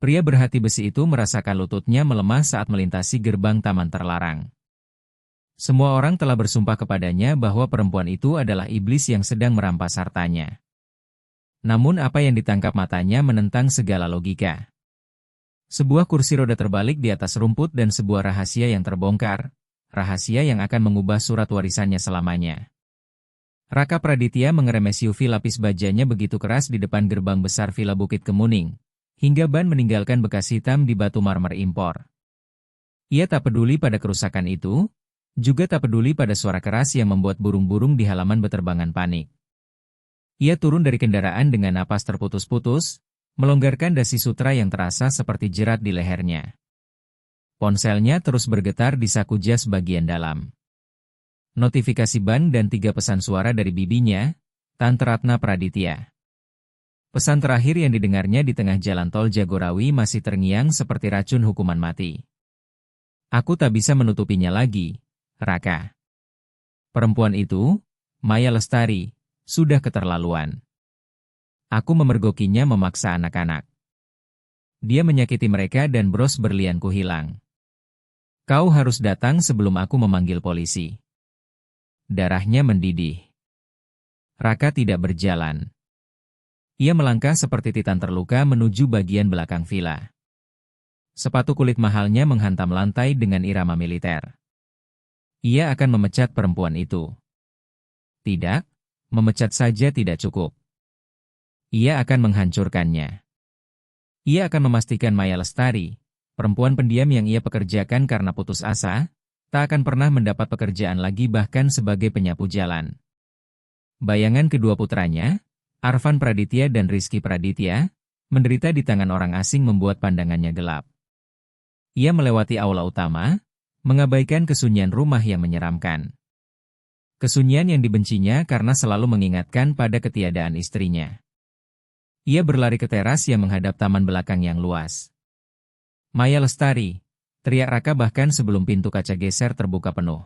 Pria berhati besi itu merasakan lututnya melemah saat melintasi gerbang taman terlarang. Semua orang telah bersumpah kepadanya bahwa perempuan itu adalah iblis yang sedang merampas hartanya. Namun apa yang ditangkap matanya menentang segala logika. Sebuah kursi roda terbalik di atas rumput dan sebuah rahasia yang terbongkar, rahasia yang akan mengubah surat warisannya selamanya. Raka Praditya mengerem SUV lapis bajanya begitu keras di depan gerbang besar Villa Bukit Kemuning, hingga ban meninggalkan bekas hitam di batu marmer impor. Ia tak peduli pada kerusakan itu, juga tak peduli pada suara keras yang membuat burung-burung di halaman beterbangan panik. Ia turun dari kendaraan dengan napas terputus-putus, melonggarkan dasi sutra yang terasa seperti jerat di lehernya. Ponselnya terus bergetar di saku jas bagian dalam. Notifikasi ban dan 3 pesan suara dari bibinya, Tante Ratna Praditya. Pesan terakhir yang didengarnya di tengah jalan tol Jagorawi masih terngiang seperti racun hukuman mati. Aku tak bisa menutupinya lagi, Raka. Perempuan itu, Maya Lestari, sudah keterlaluan. Aku memergokinya memaksa anak-anak. Dia menyakiti mereka dan bros berlianku hilang. Kau harus datang sebelum aku memanggil polisi. Darahnya mendidih. Raka tidak berjalan. Ia melangkah seperti titan terluka menuju bagian belakang villa. Sepatu kulit mahalnya menghantam lantai dengan irama militer. Ia akan memecat perempuan itu. Tidak, memecat saja tidak cukup. Ia akan menghancurkannya. Ia akan memastikan Maya Lestari, perempuan pendiam yang ia pekerjakan karena putus asa, tak akan pernah mendapat pekerjaan lagi bahkan sebagai penyapu jalan. Bayangan kedua putranya, Arfan Praditya dan Rizky Praditya, menderita di tangan orang asing membuat pandangannya gelap. Ia melewati aula utama, mengabaikan kesunyian rumah yang menyeramkan. Kesunyian yang dibencinya karena selalu mengingatkan pada ketiadaan istrinya. Ia berlari ke teras yang menghadap taman belakang yang luas. Maya Lestari, teriak Raka bahkan sebelum pintu kaca geser terbuka penuh.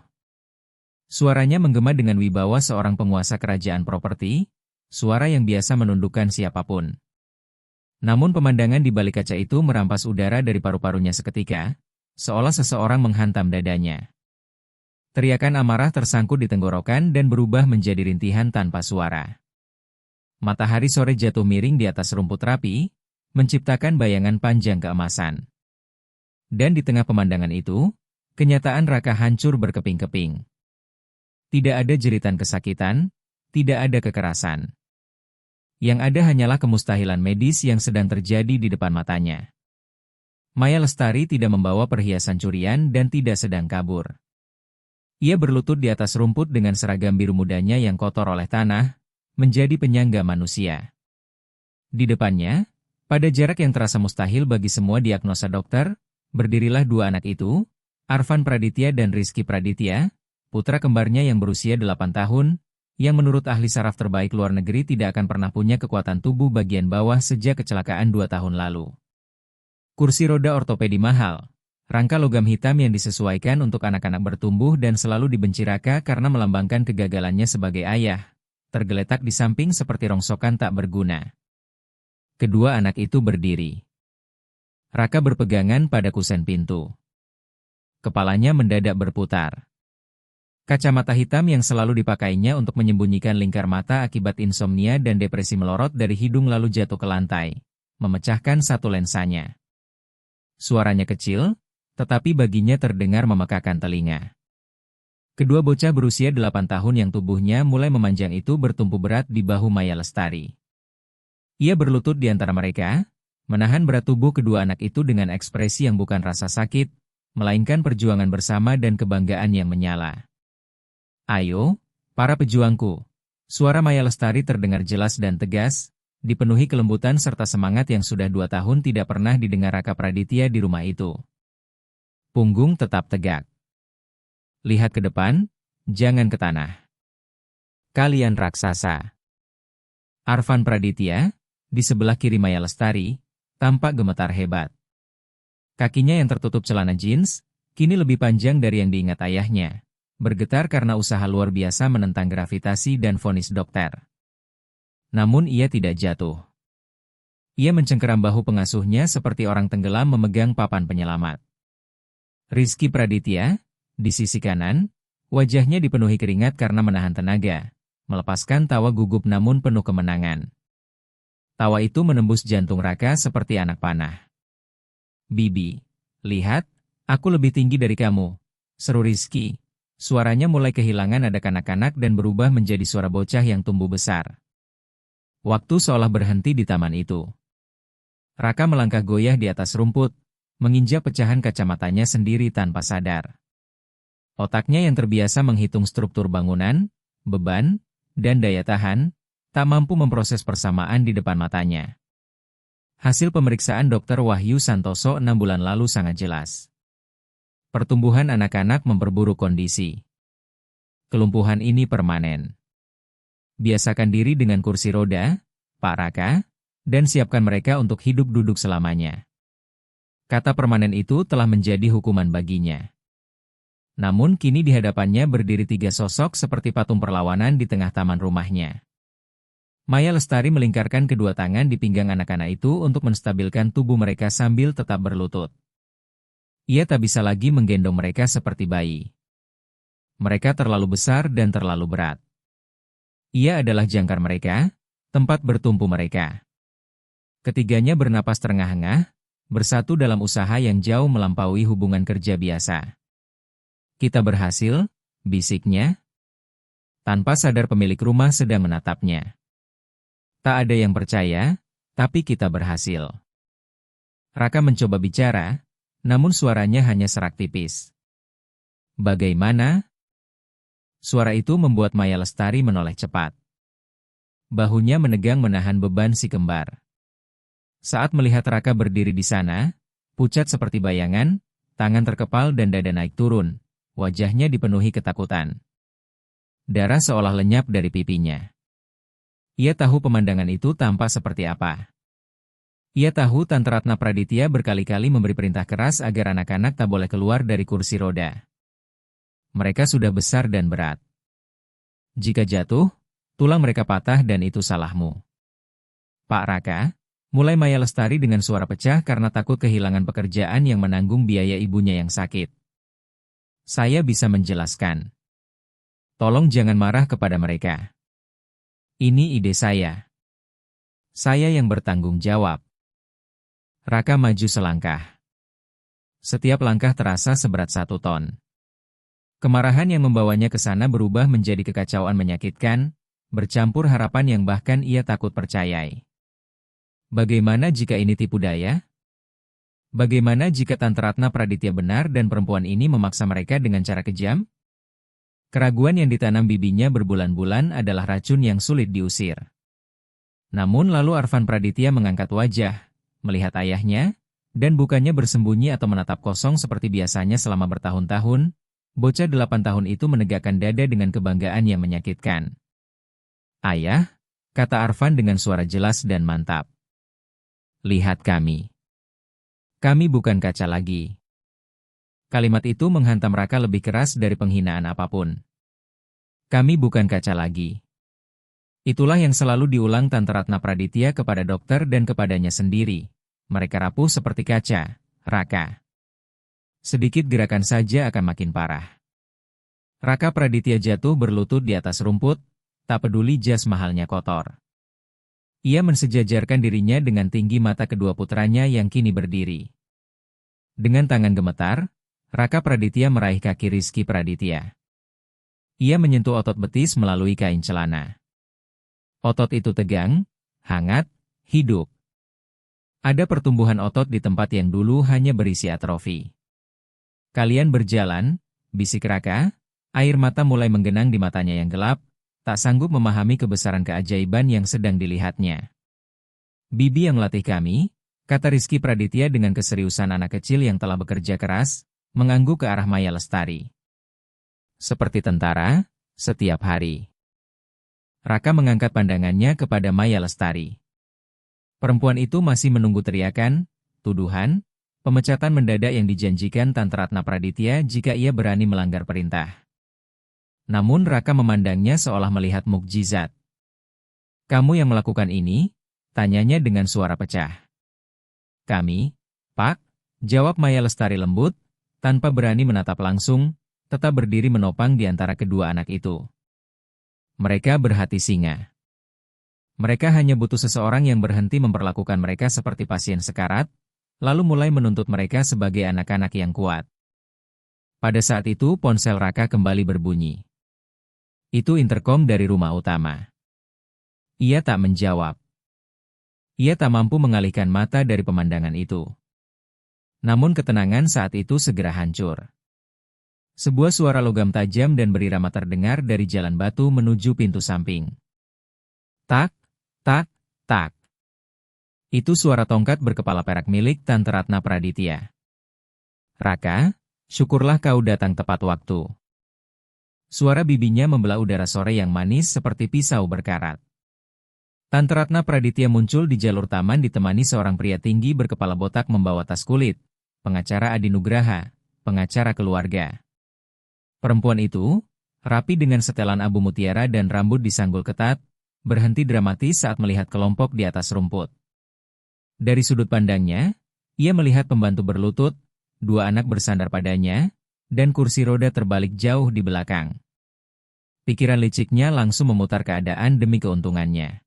Suaranya menggema dengan wibawa seorang penguasa kerajaan properti, suara yang biasa menundukkan siapapun. Namun pemandangan di balik kaca itu merampas udara dari paru-parunya seketika, seolah seseorang menghantam dadanya. Teriakan amarah tersangkut di tenggorokan dan berubah menjadi rintihan tanpa suara. Matahari sore jatuh miring di atas rumput rapi, menciptakan bayangan panjang keemasan. Dan di tengah pemandangan itu, kenyataan Raka hancur berkeping-keping. Tidak ada jeritan kesakitan, tidak ada kekerasan. Yang ada hanyalah kemustahilan medis yang sedang terjadi di depan matanya. Maya Lestari tidak membawa perhiasan curian dan tidak sedang kabur. Ia berlutut di atas rumput dengan seragam biru mudanya yang kotor oleh tanah, menjadi penyangga manusia. Di depannya, pada jarak yang terasa mustahil bagi semua diagnosa dokter, berdirilah dua anak itu, Arfan Praditya dan Rizky Praditya, putra kembarnya yang berusia 8 tahun, yang menurut ahli saraf terbaik luar negeri tidak akan pernah punya kekuatan tubuh bagian bawah sejak kecelakaan 2 tahun lalu. Kursi roda ortopedi mahal. Rangka logam hitam yang disesuaikan untuk anak-anak bertumbuh dan selalu dibenci Raka karena melambangkan kegagalannya sebagai ayah, tergeletak di samping seperti rongsokan tak berguna. Kedua anak itu berdiri. Raka berpegangan pada kusen pintu. Kepalanya mendadak berputar. Kacamata hitam yang selalu dipakainya untuk menyembunyikan lingkar mata akibat insomnia dan depresi melorot dari hidung lalu jatuh ke lantai, memecahkan satu lensanya. Suaranya kecil, tetapi baginya terdengar memekakan telinga. Kedua bocah berusia 8 tahun yang tubuhnya mulai memanjang itu bertumpu berat di bahu Maya Lestari. Ia berlutut di antara mereka, menahan berat tubuh kedua anak itu dengan ekspresi yang bukan rasa sakit, melainkan perjuangan bersama dan kebanggaan yang menyala. Ayo, para pejuangku. Suara Maya Lestari terdengar jelas dan tegas, dipenuhi kelembutan serta semangat yang sudah 2 tahun tidak pernah didengar Raka Praditya di rumah itu. Punggung tetap tegak. Lihat ke depan, jangan ke tanah. Kalian raksasa. Arfan Praditya, di sebelah kiri Maya Lestari, tampak gemetar hebat. Kakinya yang tertutup celana jeans, kini lebih panjang dari yang diingat ayahnya, bergetar karena usaha luar biasa menentang gravitasi dan vonis dokter. Namun ia tidak jatuh. Ia mencengkeram bahu pengasuhnya seperti orang tenggelam memegang papan penyelamat. Rizky Praditya, di sisi kanan, wajahnya dipenuhi keringat karena menahan tenaga, melepaskan tawa gugup namun penuh kemenangan. Tawa itu menembus jantung Raka seperti anak panah. "Bibi, lihat, aku lebih tinggi dari kamu," seru Rizky. Suaranya mulai kehilangan nada kanak-kanak dan berubah menjadi suara bocah yang tumbuh besar. Waktu seolah berhenti di taman itu. Raka melangkah goyah di atas rumput, menginjak pecahan kacamatanya sendiri tanpa sadar. Otaknya yang terbiasa menghitung struktur bangunan, beban, dan daya tahan, tak mampu memproses persamaan di depan matanya. Hasil pemeriksaan Dr. Wahyu Santoso 6 bulan lalu sangat jelas. Pertumbuhan anak-anak memperburuk kondisi. Kelumpuhan ini permanen. Biasakan diri dengan kursi roda, Pak Raka, dan siapkan mereka untuk hidup duduk selamanya. Kata permanen itu telah menjadi hukuman baginya. Namun kini di hadapannya berdiri 3 sosok seperti patung perlawanan di tengah taman rumahnya. Maya Lestari melingkarkan kedua tangan di pinggang anak-anak itu untuk menstabilkan tubuh mereka sambil tetap berlutut. Ia tak bisa lagi menggendong mereka seperti bayi. Mereka terlalu besar dan terlalu berat. Ia adalah jangkar mereka, tempat bertumpu mereka. Ketiganya bernapas terengah-engah, bersatu dalam usaha yang jauh melampaui hubungan kerja biasa. "Kita berhasil," bisiknya. Tanpa sadar pemilik rumah sedang menatapnya. Tak ada yang percaya, tapi kita berhasil. Raka mencoba bicara, namun suaranya hanya serak tipis. "Bagaimana?" Suara itu membuat Maya Lestari menoleh cepat. Bahunya menegang menahan beban si kembar. Saat melihat Raka berdiri di sana, pucat seperti bayangan, tangan terkepal dan dada naik turun, wajahnya dipenuhi ketakutan. Darah seolah lenyap dari pipinya. Ia tahu pemandangan itu tampak seperti apa. Ia tahu Tante Ratna Praditya berkali-kali memberi perintah keras agar anak-anak tak boleh keluar dari kursi roda. Mereka sudah besar dan berat. Jika jatuh, tulang mereka patah dan itu salahmu. "Pak Raka," mulai Maya Lestari dengan suara pecah karena takut kehilangan pekerjaan yang menanggung biaya ibunya yang sakit. "Saya bisa menjelaskan. Tolong jangan marah kepada mereka. Ini ide saya. Saya yang bertanggung jawab." Raka maju selangkah. Setiap langkah terasa seberat 1 ton. Kemarahan yang membawanya ke sana berubah menjadi kekacauan menyakitkan, bercampur harapan yang bahkan ia takut percayai. Bagaimana jika ini tipu daya? Bagaimana jika Tante Ratna Praditya benar dan perempuan ini memaksa mereka dengan cara kejam? Keraguan yang ditanam bibinya berbulan-bulan adalah racun yang sulit diusir. Namun lalu Arfan Praditya mengangkat wajah, melihat ayahnya, dan bukannya bersembunyi atau menatap kosong seperti biasanya selama bertahun-tahun, bocah 8 tahun itu menegakkan dada dengan kebanggaan yang menyakitkan. "Ayah," kata Arfan dengan suara jelas dan mantap. "Lihat kami. Kami bukan kaca lagi." Kalimat itu menghantam Raka lebih keras dari penghinaan apapun. "Kami bukan kaca lagi." Itulah yang selalu diulang Tante Ratna Praditya kepada dokter dan kepadanya sendiri. Mereka rapuh seperti kaca, Raka. Sedikit gerakan saja akan makin parah. Raka Praditya jatuh berlutut di atas rumput, tak peduli jas mahalnya kotor. Ia mensejajarkan dirinya dengan tinggi mata kedua putranya yang kini berdiri. Dengan tangan gemetar, Raka Praditya meraih kaki Rizky Praditya. Ia menyentuh otot betis melalui kain celana. Otot itu tegang, hangat, hidup. Ada pertumbuhan otot di tempat yang dulu hanya berisi atrofi. "Kalian berjalan," bisik Raka, air mata mulai menggenang di matanya yang gelap, tak sanggup memahami kebesaran keajaiban yang sedang dilihatnya. "Bibi yang melatih kami," kata Rizky Praditya dengan keseriusan anak kecil yang telah bekerja keras, mengangguk ke arah Maya Lestari. "Seperti tentara, setiap hari." Raka mengangkat pandangannya kepada Maya Lestari. Perempuan itu masih menunggu teriakan, tuduhan, pemecatan mendadak yang dijanjikan Tante Ratna Praditya jika ia berani melanggar perintah. Namun Raka memandangnya seolah melihat mukjizat. "Kamu yang melakukan ini?" Tanyanya dengan suara pecah. Kami, Pak, jawab Maya Lestari lembut, tanpa berani menatap langsung, tetap berdiri menopang di antara kedua anak itu. Mereka berhati singa. Mereka hanya butuh seseorang yang berhenti memperlakukan mereka seperti pasien sekarat, lalu mulai menuntut mereka sebagai anak-anak yang kuat. Pada saat itu ponsel Raka kembali berbunyi. Itu interkom dari rumah utama. Ia tak menjawab. Ia tak mampu mengalihkan mata dari pemandangan itu. Namun ketenangan saat itu segera hancur. Sebuah suara logam tajam dan berirama terdengar dari jalan batu menuju pintu samping. Tak, tak, tak. Itu suara tongkat berkepala perak milik Tante Ratna Praditya. Raka, syukurlah kau datang tepat waktu. Suara bibinya membelah udara sore yang manis seperti pisau berkarat. Tante Ratna Praditya muncul di jalur taman ditemani seorang pria tinggi berkepala botak membawa tas kulit, pengacara Adi Nugraha, pengacara keluarga. Perempuan itu, rapi dengan setelan abu mutiara dan rambut disanggul ketat, berhenti dramatis saat melihat kelompok di atas rumput. Dari sudut pandangnya, ia melihat pembantu berlutut, dua anak bersandar padanya, dan kursi roda terbalik jauh di belakang. Pikiran liciknya langsung memutar keadaan demi keuntungannya.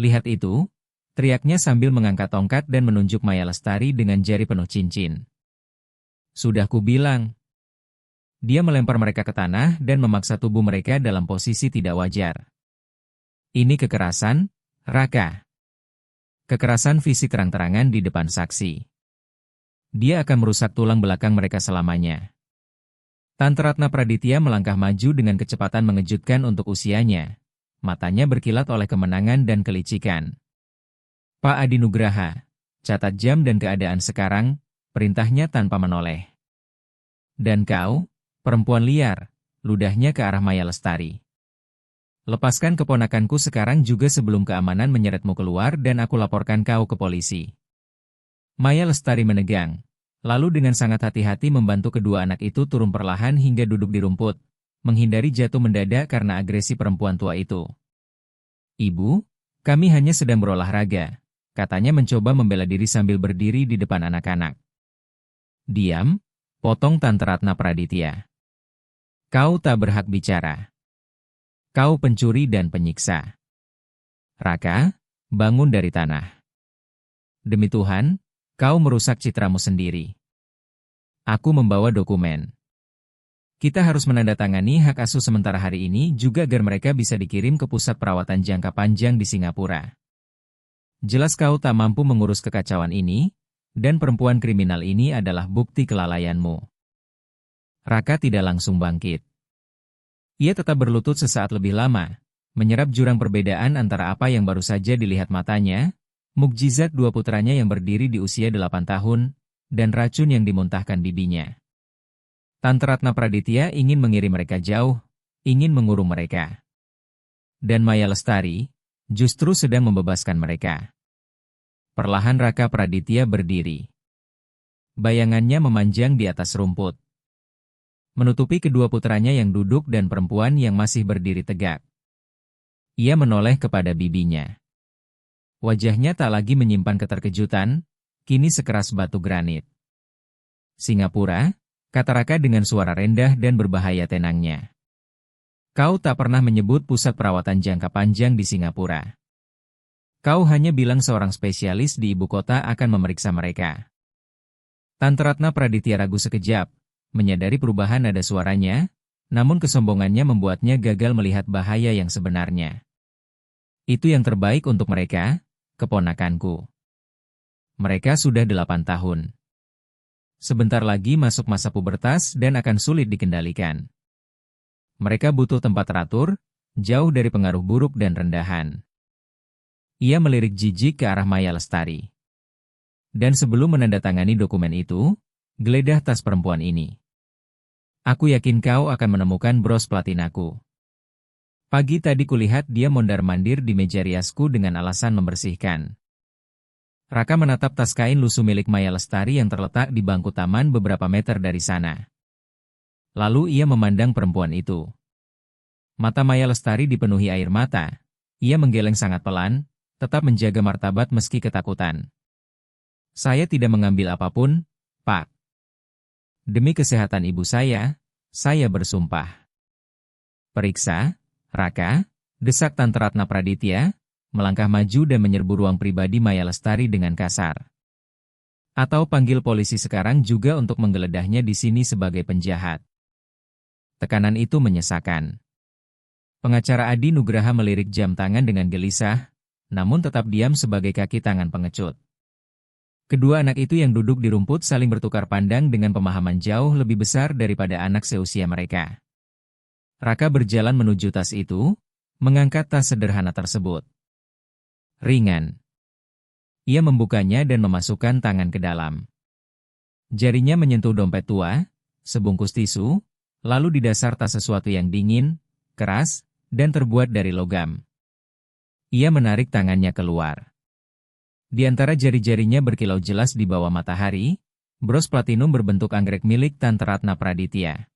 Lihat itu, teriaknya sambil mengangkat tongkat dan menunjuk Maya Lestari dengan jari penuh cincin. Sudah kubilang. Dia melempar mereka ke tanah dan memaksa tubuh mereka dalam posisi tidak wajar. Ini kekerasan, Raka. Kekerasan fisik terang-terangan di depan saksi. Dia akan merusak tulang belakang mereka selamanya. Tante Ratna Praditya melangkah maju dengan kecepatan mengejutkan untuk usianya. Matanya berkilat oleh kemenangan dan kelicikan. Pak Adi Nugraha, catat jam dan keadaan sekarang, perintahnya tanpa menoleh. Dan kau, perempuan liar, ludahnya ke arah Maya Lestari. Lepaskan keponakanku sekarang juga sebelum keamanan menyeretmu keluar dan aku laporkan kau ke polisi. Maya Lestari menegang, lalu dengan sangat hati-hati membantu kedua anak itu turun perlahan hingga duduk di rumput, menghindari jatuh mendadak karena agresi perempuan tua itu. Ibu, kami hanya sedang berolahraga, katanya mencoba membela diri sambil berdiri di depan anak-anak. Diam, potong Tante Ratna Praditya. Kau tak berhak bicara. Kau pencuri dan penyiksa. Raka, bangun dari tanah. Demi Tuhan, kau merusak citramu sendiri. Aku membawa dokumen. Kita harus menandatangani hak asuh sementara hari ini juga agar mereka bisa dikirim ke pusat perawatan jangka panjang di Singapura. Jelas kau tak mampu mengurus kekacauan ini, dan perempuan kriminal ini adalah bukti kelalaianmu. Raka tidak langsung bangkit. Ia tetap berlutut sesaat lebih lama, menyerap jurang perbedaan antara apa yang baru saja dilihat matanya, mukjizat dua putranya yang berdiri di usia 8 tahun, dan racun yang dimuntahkan bibinya. Tante Ratna Praditya ingin mengirim mereka jauh, ingin mengurung mereka. Dan Maya Lestari, justru sedang membebaskan mereka. Perlahan Raka Praditya berdiri. Bayangannya memanjang di atas rumput. Menutupi kedua putranya yang duduk dan perempuan yang masih berdiri tegak. Ia menoleh kepada bibinya. Wajahnya tak lagi menyimpan keterkejutan, kini sekeras batu granit. Singapura, kata Raka dengan suara rendah dan berbahaya tenangnya. Kau tak pernah menyebut pusat perawatan jangka panjang di Singapura. Kau hanya bilang seorang spesialis di ibu kota akan memeriksa mereka. Tante Ratna Praditya ragu sekejap, menyadari perubahan nada suaranya, namun kesombongannya membuatnya gagal melihat bahaya yang sebenarnya. Itu yang terbaik untuk mereka, keponakanku. Mereka sudah 8 tahun. Sebentar lagi masuk masa pubertas dan akan sulit dikendalikan. Mereka butuh tempat teratur, jauh dari pengaruh buruk dan rendahan. Ia melirik jijik ke arah Maya Lestari. Dan sebelum menandatangani dokumen itu, geledah tas perempuan ini. Aku yakin kau akan menemukan bros platinaku. Pagi tadi kulihat dia mondar-mandir di meja riasku dengan alasan membersihkan. Raka menatap tas kain lusuh milik Maya Lestari yang terletak di bangku taman beberapa meter dari sana. Lalu ia memandang perempuan itu. Mata Maya Lestari dipenuhi air mata. Ia menggeleng sangat pelan, Tetap menjaga martabat meski ketakutan. Saya tidak mengambil apapun, Pak. Demi kesehatan ibu saya bersumpah. Periksa, Raka, desak Tante Ratna Praditya, melangkah maju dan menyerbu ruang pribadi Maya Lestari dengan kasar. Atau panggil polisi sekarang juga untuk menggeledahnya di sini sebagai penjahat. Tekanan itu menyesakan. Pengacara Adi Nugraha melirik jam tangan dengan gelisah, namun tetap diam sebagai kaki tangan pengecut. Kedua anak itu yang duduk di rumput saling bertukar pandang dengan pemahaman jauh lebih besar daripada anak seusia mereka. Raka berjalan menuju tas itu, mengangkat tas sederhana tersebut. Ringan. Ia membukanya dan memasukkan tangan ke dalam. Jarinya menyentuh dompet tua, sebungkus tisu, lalu di dasar tas sesuatu yang dingin, keras, dan terbuat dari logam. Ia menarik tangannya keluar. Di antara jari-jarinya berkilau jelas di bawah matahari, bros platinum berbentuk anggrek milik Tante Ratna Praditya.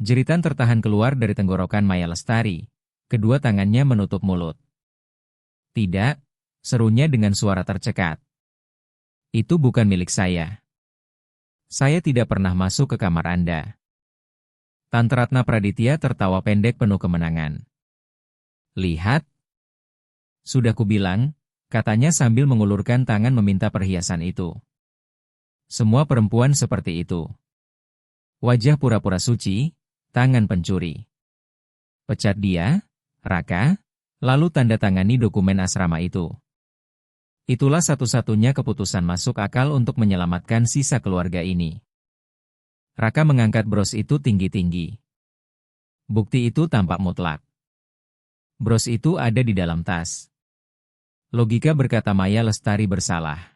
Jeritan tertahan keluar dari tenggorokan Maya Lestari. Kedua tangannya menutup mulut. Tidak, serunya dengan suara tercekat. Itu bukan milik saya. Saya tidak pernah masuk ke kamar Anda. Tante Ratna Praditya tertawa pendek penuh kemenangan. Lihat. Sudah kubilang, katanya sambil mengulurkan tangan meminta perhiasan itu. Semua perempuan seperti itu. Wajah pura-pura suci, tangan pencuri. Pecat dia, Raka, lalu tanda tangani dokumen asrama itu. Itulah satu-satunya keputusan masuk akal untuk menyelamatkan sisa keluarga ini. Raka mengangkat bros itu tinggi-tinggi. Bukti itu tampak mutlak. Bros itu ada di dalam tas. Logika berkata Maya Lestari bersalah.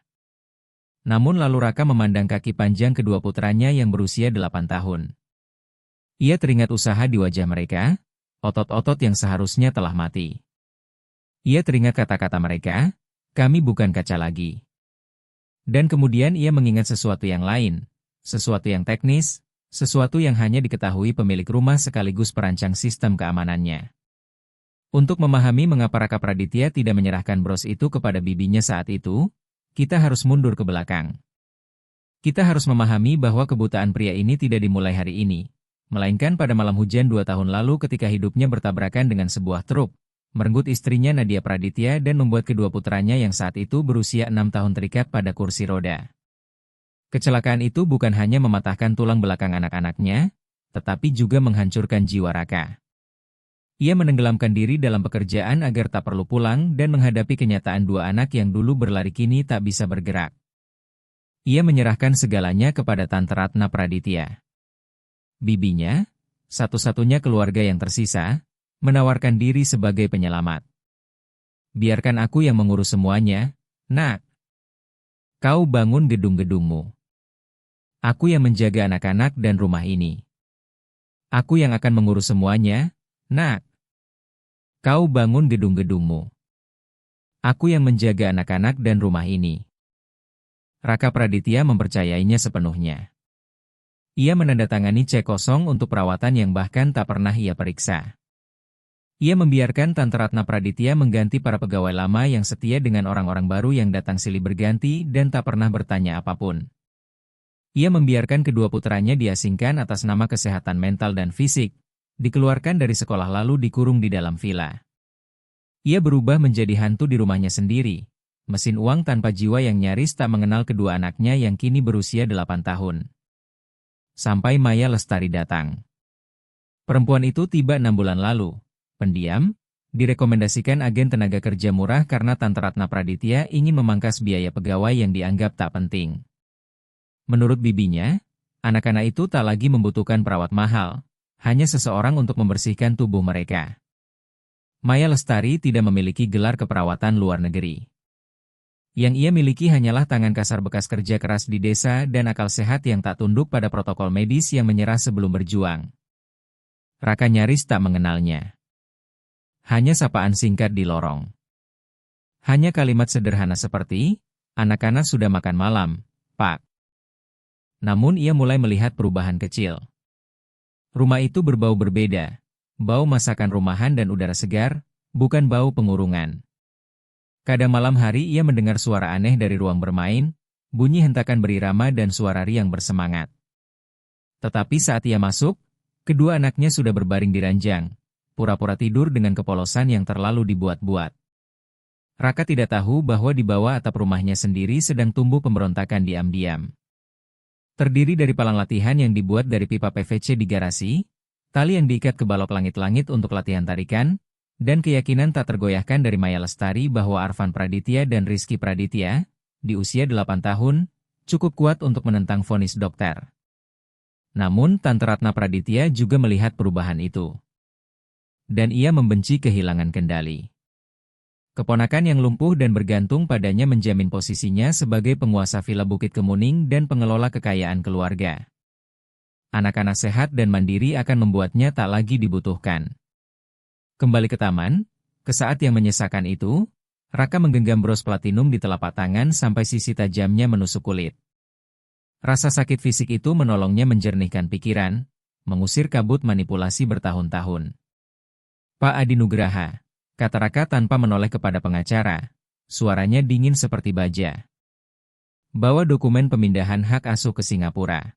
Namun lalu Raka memandang kaki panjang kedua putranya yang berusia 8 tahun. Ia teringat usaha di wajah mereka, otot-otot yang seharusnya telah mati. Ia teringat kata-kata mereka, kami bukan kaca lagi. Dan kemudian ia mengingat sesuatu yang lain, sesuatu yang teknis, sesuatu yang hanya diketahui pemilik rumah sekaligus perancang sistem keamanannya. Untuk memahami mengapa Raka Praditya tidak menyerahkan bros itu kepada bibinya saat itu, kita harus mundur ke belakang. Kita harus memahami bahwa kebutaan pria ini tidak dimulai hari ini, melainkan pada malam hujan 2 tahun lalu ketika hidupnya bertabrakan dengan sebuah truk, merenggut istrinya Nadia Praditya dan membuat kedua putranya yang saat itu berusia 6 tahun terikat pada kursi roda. Kecelakaan itu bukan hanya mematahkan tulang belakang anak-anaknya, tetapi juga menghancurkan jiwa Raka. Ia menenggelamkan diri dalam pekerjaan agar tak perlu pulang dan menghadapi kenyataan dua anak yang dulu berlari kini tak bisa bergerak. Ia menyerahkan segalanya kepada Tante Ratna Praditya. Bibinya, satu-satunya keluarga yang tersisa, menawarkan diri sebagai penyelamat. Biarkan aku yang mengurus semuanya, Nak. Kau bangun gedung-gedungmu. Aku yang menjaga anak-anak dan rumah ini. Aku yang akan mengurus semuanya, Nak. Kau bangun gedung-gedungmu. Aku yang menjaga anak-anak dan rumah ini. Raka Praditya mempercayainya sepenuhnya. Ia menandatangani cek kosong untuk perawatan yang bahkan tak pernah ia periksa. Ia membiarkan Tante Ratna Praditya mengganti para pegawai lama yang setia dengan orang-orang baru yang datang silih berganti dan tak pernah bertanya apapun. Ia membiarkan kedua putranya diasingkan atas nama kesehatan mental dan fisik, dikeluarkan dari sekolah lalu dikurung di dalam villa. Ia berubah menjadi hantu di rumahnya sendiri, mesin uang tanpa jiwa yang nyaris tak mengenal kedua anaknya yang kini berusia 8 tahun. Sampai Maya Lestari datang. Perempuan itu tiba 6 bulan lalu, pendiam, direkomendasikan agen tenaga kerja murah karena Tante Ratna Praditya ingin memangkas biaya pegawai yang dianggap tak penting. Menurut bibinya, anak-anak itu tak lagi membutuhkan perawat mahal, hanya seseorang untuk membersihkan tubuh mereka. Maya Lestari tidak memiliki gelar keperawatan luar negeri. Yang ia miliki hanyalah tangan kasar bekas kerja keras di desa dan akal sehat yang tak tunduk pada protokol medis yang menyerah sebelum berjuang. Raka nyaris tak mengenalnya. Hanya sapaan singkat di lorong. Hanya kalimat sederhana seperti, anak-anak sudah makan malam, Pak. Namun ia mulai melihat perubahan kecil. Rumah itu berbau berbeda, bau masakan rumahan dan udara segar, bukan bau pengurungan. Kadang malam hari ia mendengar suara aneh dari ruang bermain, bunyi hentakan berirama dan suara riang bersemangat. Tetapi saat ia masuk, kedua anaknya sudah berbaring di ranjang, pura-pura tidur dengan kepolosan yang terlalu dibuat-buat. Raka tidak tahu bahwa di bawah atap rumahnya sendiri sedang tumbuh pemberontakan diam-diam. Terdiri dari palang latihan yang dibuat dari pipa PVC di garasi, tali yang diikat ke balok langit-langit untuk latihan tarikan, dan keyakinan tak tergoyahkan dari Maya Lestari bahwa Arvan Praditya dan Rizky Praditya, di usia 8 tahun, cukup kuat untuk menentang vonis dokter. Namun Tante Ratna Praditya juga melihat perubahan itu. Dan ia membenci kehilangan kendali. Keponakan yang lumpuh dan bergantung padanya menjamin posisinya sebagai penguasa Villa Bukit Kemuning dan pengelola kekayaan keluarga. Anak-anak sehat dan mandiri akan membuatnya tak lagi dibutuhkan. Kembali ke taman, ke saat yang menyesakan itu, Raka menggenggam bros platinum di telapak tangan sampai sisi tajamnya menusuk kulit. Rasa sakit fisik itu menolongnya menjernihkan pikiran, mengusir kabut manipulasi bertahun-tahun. Pak Adi Nugraha, kata Raka tanpa menoleh kepada pengacara, suaranya dingin seperti baja. Bawa dokumen pemindahan hak asuh ke Singapura.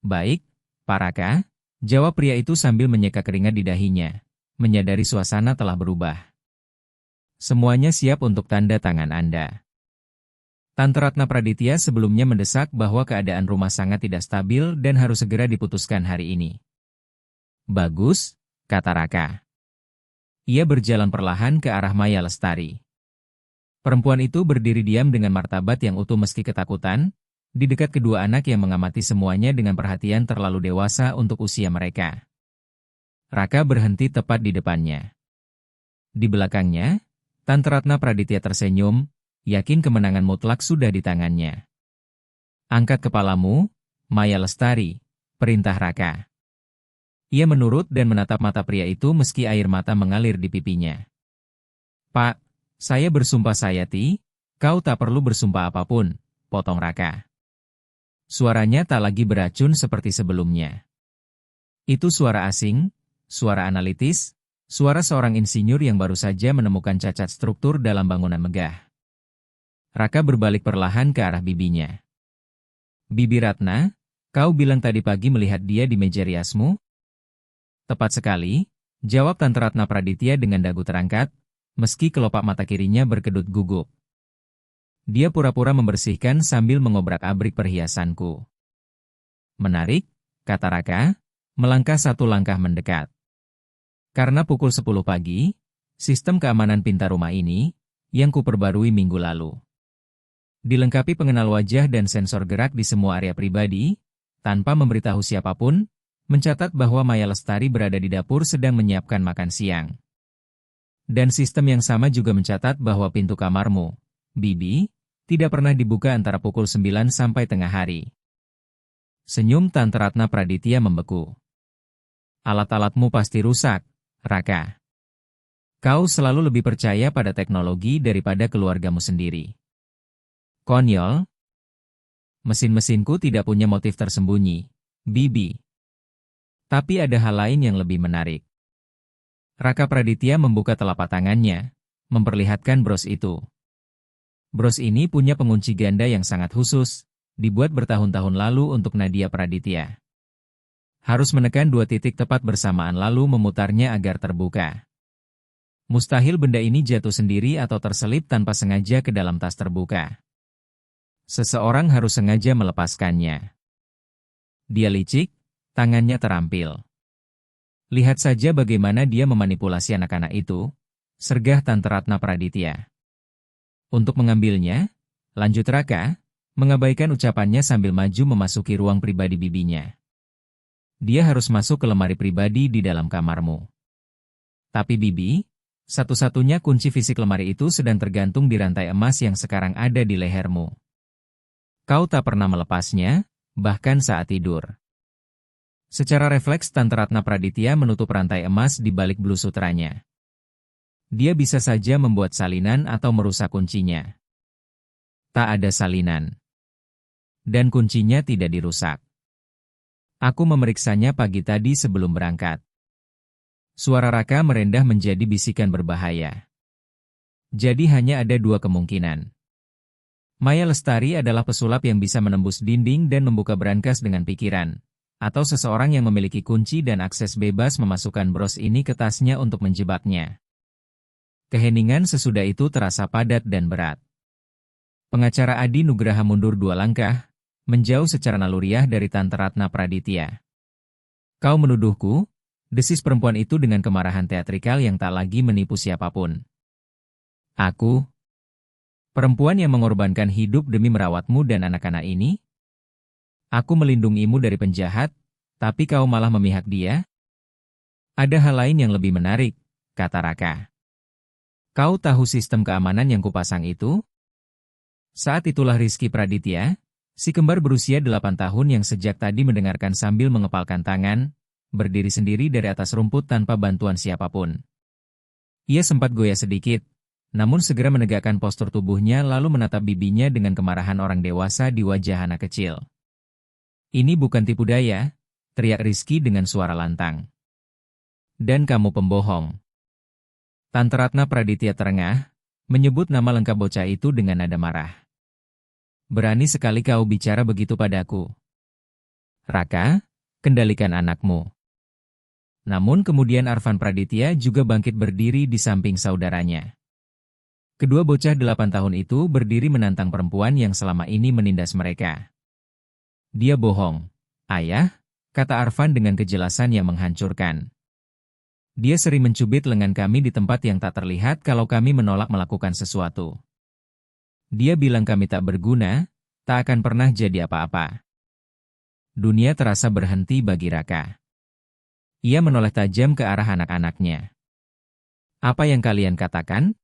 Baik, Pak Raka, jawab pria itu sambil menyeka keringat di dahinya. Menyadari suasana telah berubah. Semuanya siap untuk tanda tangan Anda. Tante Ratna Praditya sebelumnya mendesak bahwa keadaan rumah sangat tidak stabil dan harus segera diputuskan hari ini. Bagus, kata Raka. Ia berjalan perlahan ke arah Maya Lestari. Perempuan itu berdiri diam dengan martabat yang utuh meski ketakutan, di dekat kedua anak yang mengamati semuanya dengan perhatian terlalu dewasa untuk usia mereka. Raka berhenti tepat di depannya. Di belakangnya, Tante Ratna Praditya tersenyum, yakin kemenangan mutlak sudah di tangannya. Angkat kepalamu, Maya Lestari, perintah Raka. Ia menurut dan menatap mata pria itu meski air mata mengalir di pipinya. Pak, saya bersumpah Sayati, kau tak perlu bersumpah apapun, potong Raka. Suaranya tak lagi beracun seperti sebelumnya. Itu suara asing, suara analitis, suara seorang insinyur yang baru saja menemukan cacat struktur dalam bangunan megah. Raka berbalik perlahan ke arah bibinya. Bibi Ratna, kau bilang tadi pagi melihat dia di meja riasmu? Tepat sekali, jawab Tante Ratna Praditya dengan dagu terangkat, meski kelopak mata kirinya berkedut gugup. Dia pura-pura membersihkan sambil mengobrak-abrik perhiasanku. Menarik, kata Raka, melangkah satu langkah mendekat. Karena pukul 10 pagi, sistem keamanan pintar rumah ini, yang kuperbarui minggu lalu. Dilengkapi pengenal wajah dan sensor gerak di semua area pribadi, tanpa memberitahu siapapun, mencatat bahwa Maya Lestari berada di dapur sedang menyiapkan makan siang. Dan sistem yang sama juga mencatat bahwa pintu kamarmu, Bibi, tidak pernah dibuka antara pukul 9 sampai tengah hari. Senyum Tante Ratna Praditya membeku. Alat-alatmu pasti rusak, Raka. Kau selalu lebih percaya pada teknologi daripada keluargamu sendiri. Konyol. Mesin-mesinku tidak punya motif tersembunyi, Bibi. Tapi ada hal lain yang lebih menarik. Raka Praditya membuka telapak tangannya, memperlihatkan bros itu. Bros ini punya pengunci ganda yang sangat khusus, dibuat bertahun-tahun lalu untuk Nadia Praditya. Harus menekan 2 titik tepat bersamaan lalu memutarnya agar terbuka. Mustahil benda ini jatuh sendiri atau terselip tanpa sengaja ke dalam tas terbuka. Seseorang harus sengaja melepaskannya. Dia licik, tangannya terampil. Lihat saja bagaimana dia memanipulasi anak-anak itu, sergah Tante Ratna Praditya. Untuk mengambilnya, lanjut Raka, mengabaikan ucapannya sambil maju memasuki ruang pribadi bibinya. Dia harus masuk ke lemari pribadi di dalam kamarmu. Tapi Bibi, satu-satunya kunci fisik lemari itu sedang tergantung di rantai emas yang sekarang ada di lehermu. Kau tak pernah melepasnya, bahkan saat tidur. Secara refleks Tante Ratna Praditya menutup rantai emas di balik blusutranya. Dia bisa saja membuat salinan atau merusak kuncinya. Tak ada salinan. Dan kuncinya tidak dirusak. Aku memeriksanya pagi tadi sebelum berangkat. Suara Raka merendah menjadi bisikan berbahaya. Jadi hanya ada dua kemungkinan. Maya Lestari adalah pesulap yang bisa menembus dinding dan membuka brankas dengan pikiran. Atau seseorang yang memiliki kunci dan akses bebas memasukkan bros ini ke tasnya untuk menjebaknya. Keheningan sesudah itu terasa padat dan berat. Pengacara Adi Nugraha mundur 2 langkah, menjauh secara naluriah dari Tante Ratna Praditya. Kau menuduhku? Desis perempuan itu dengan kemarahan teatrikal yang tak lagi menipu siapapun. Aku? Perempuan yang mengorbankan hidup demi merawatmu dan anak-anak ini? Aku melindungimu dari penjahat, tapi kau malah memihak dia? Ada hal lain yang lebih menarik, kata Raka. Kau tahu sistem keamanan yang kupasang itu? Saat itulah Rizky Praditya, si kembar berusia 8 tahun yang sejak tadi mendengarkan sambil mengepalkan tangan, berdiri sendiri dari atas rumput tanpa bantuan siapapun. Ia sempat goyah sedikit, namun segera menegakkan postur tubuhnya lalu menatap bibinya dengan kemarahan orang dewasa di wajah anak kecil. Ini bukan tipu daya, teriak Rizky dengan suara lantang. Dan kamu pembohong. Tante Ratna Praditya terengah, menyebut nama lengkap bocah itu dengan nada marah. Berani sekali kau bicara begitu padaku. Raka, kendalikan anakmu. Namun kemudian Arfan Praditya juga bangkit berdiri di samping saudaranya. Kedua bocah 8 tahun itu berdiri menantang perempuan yang selama ini menindas mereka. Dia bohong, ayah, kata Arfan dengan kejelasan yang menghancurkan. Dia sering mencubit lengan kami di tempat yang tak terlihat kalau kami menolak melakukan sesuatu. Dia bilang kami tak berguna, tak akan pernah jadi apa-apa. Dunia terasa berhenti bagi Raka. Ia menoleh tajam ke arah anak-anaknya. Apa yang kalian katakan?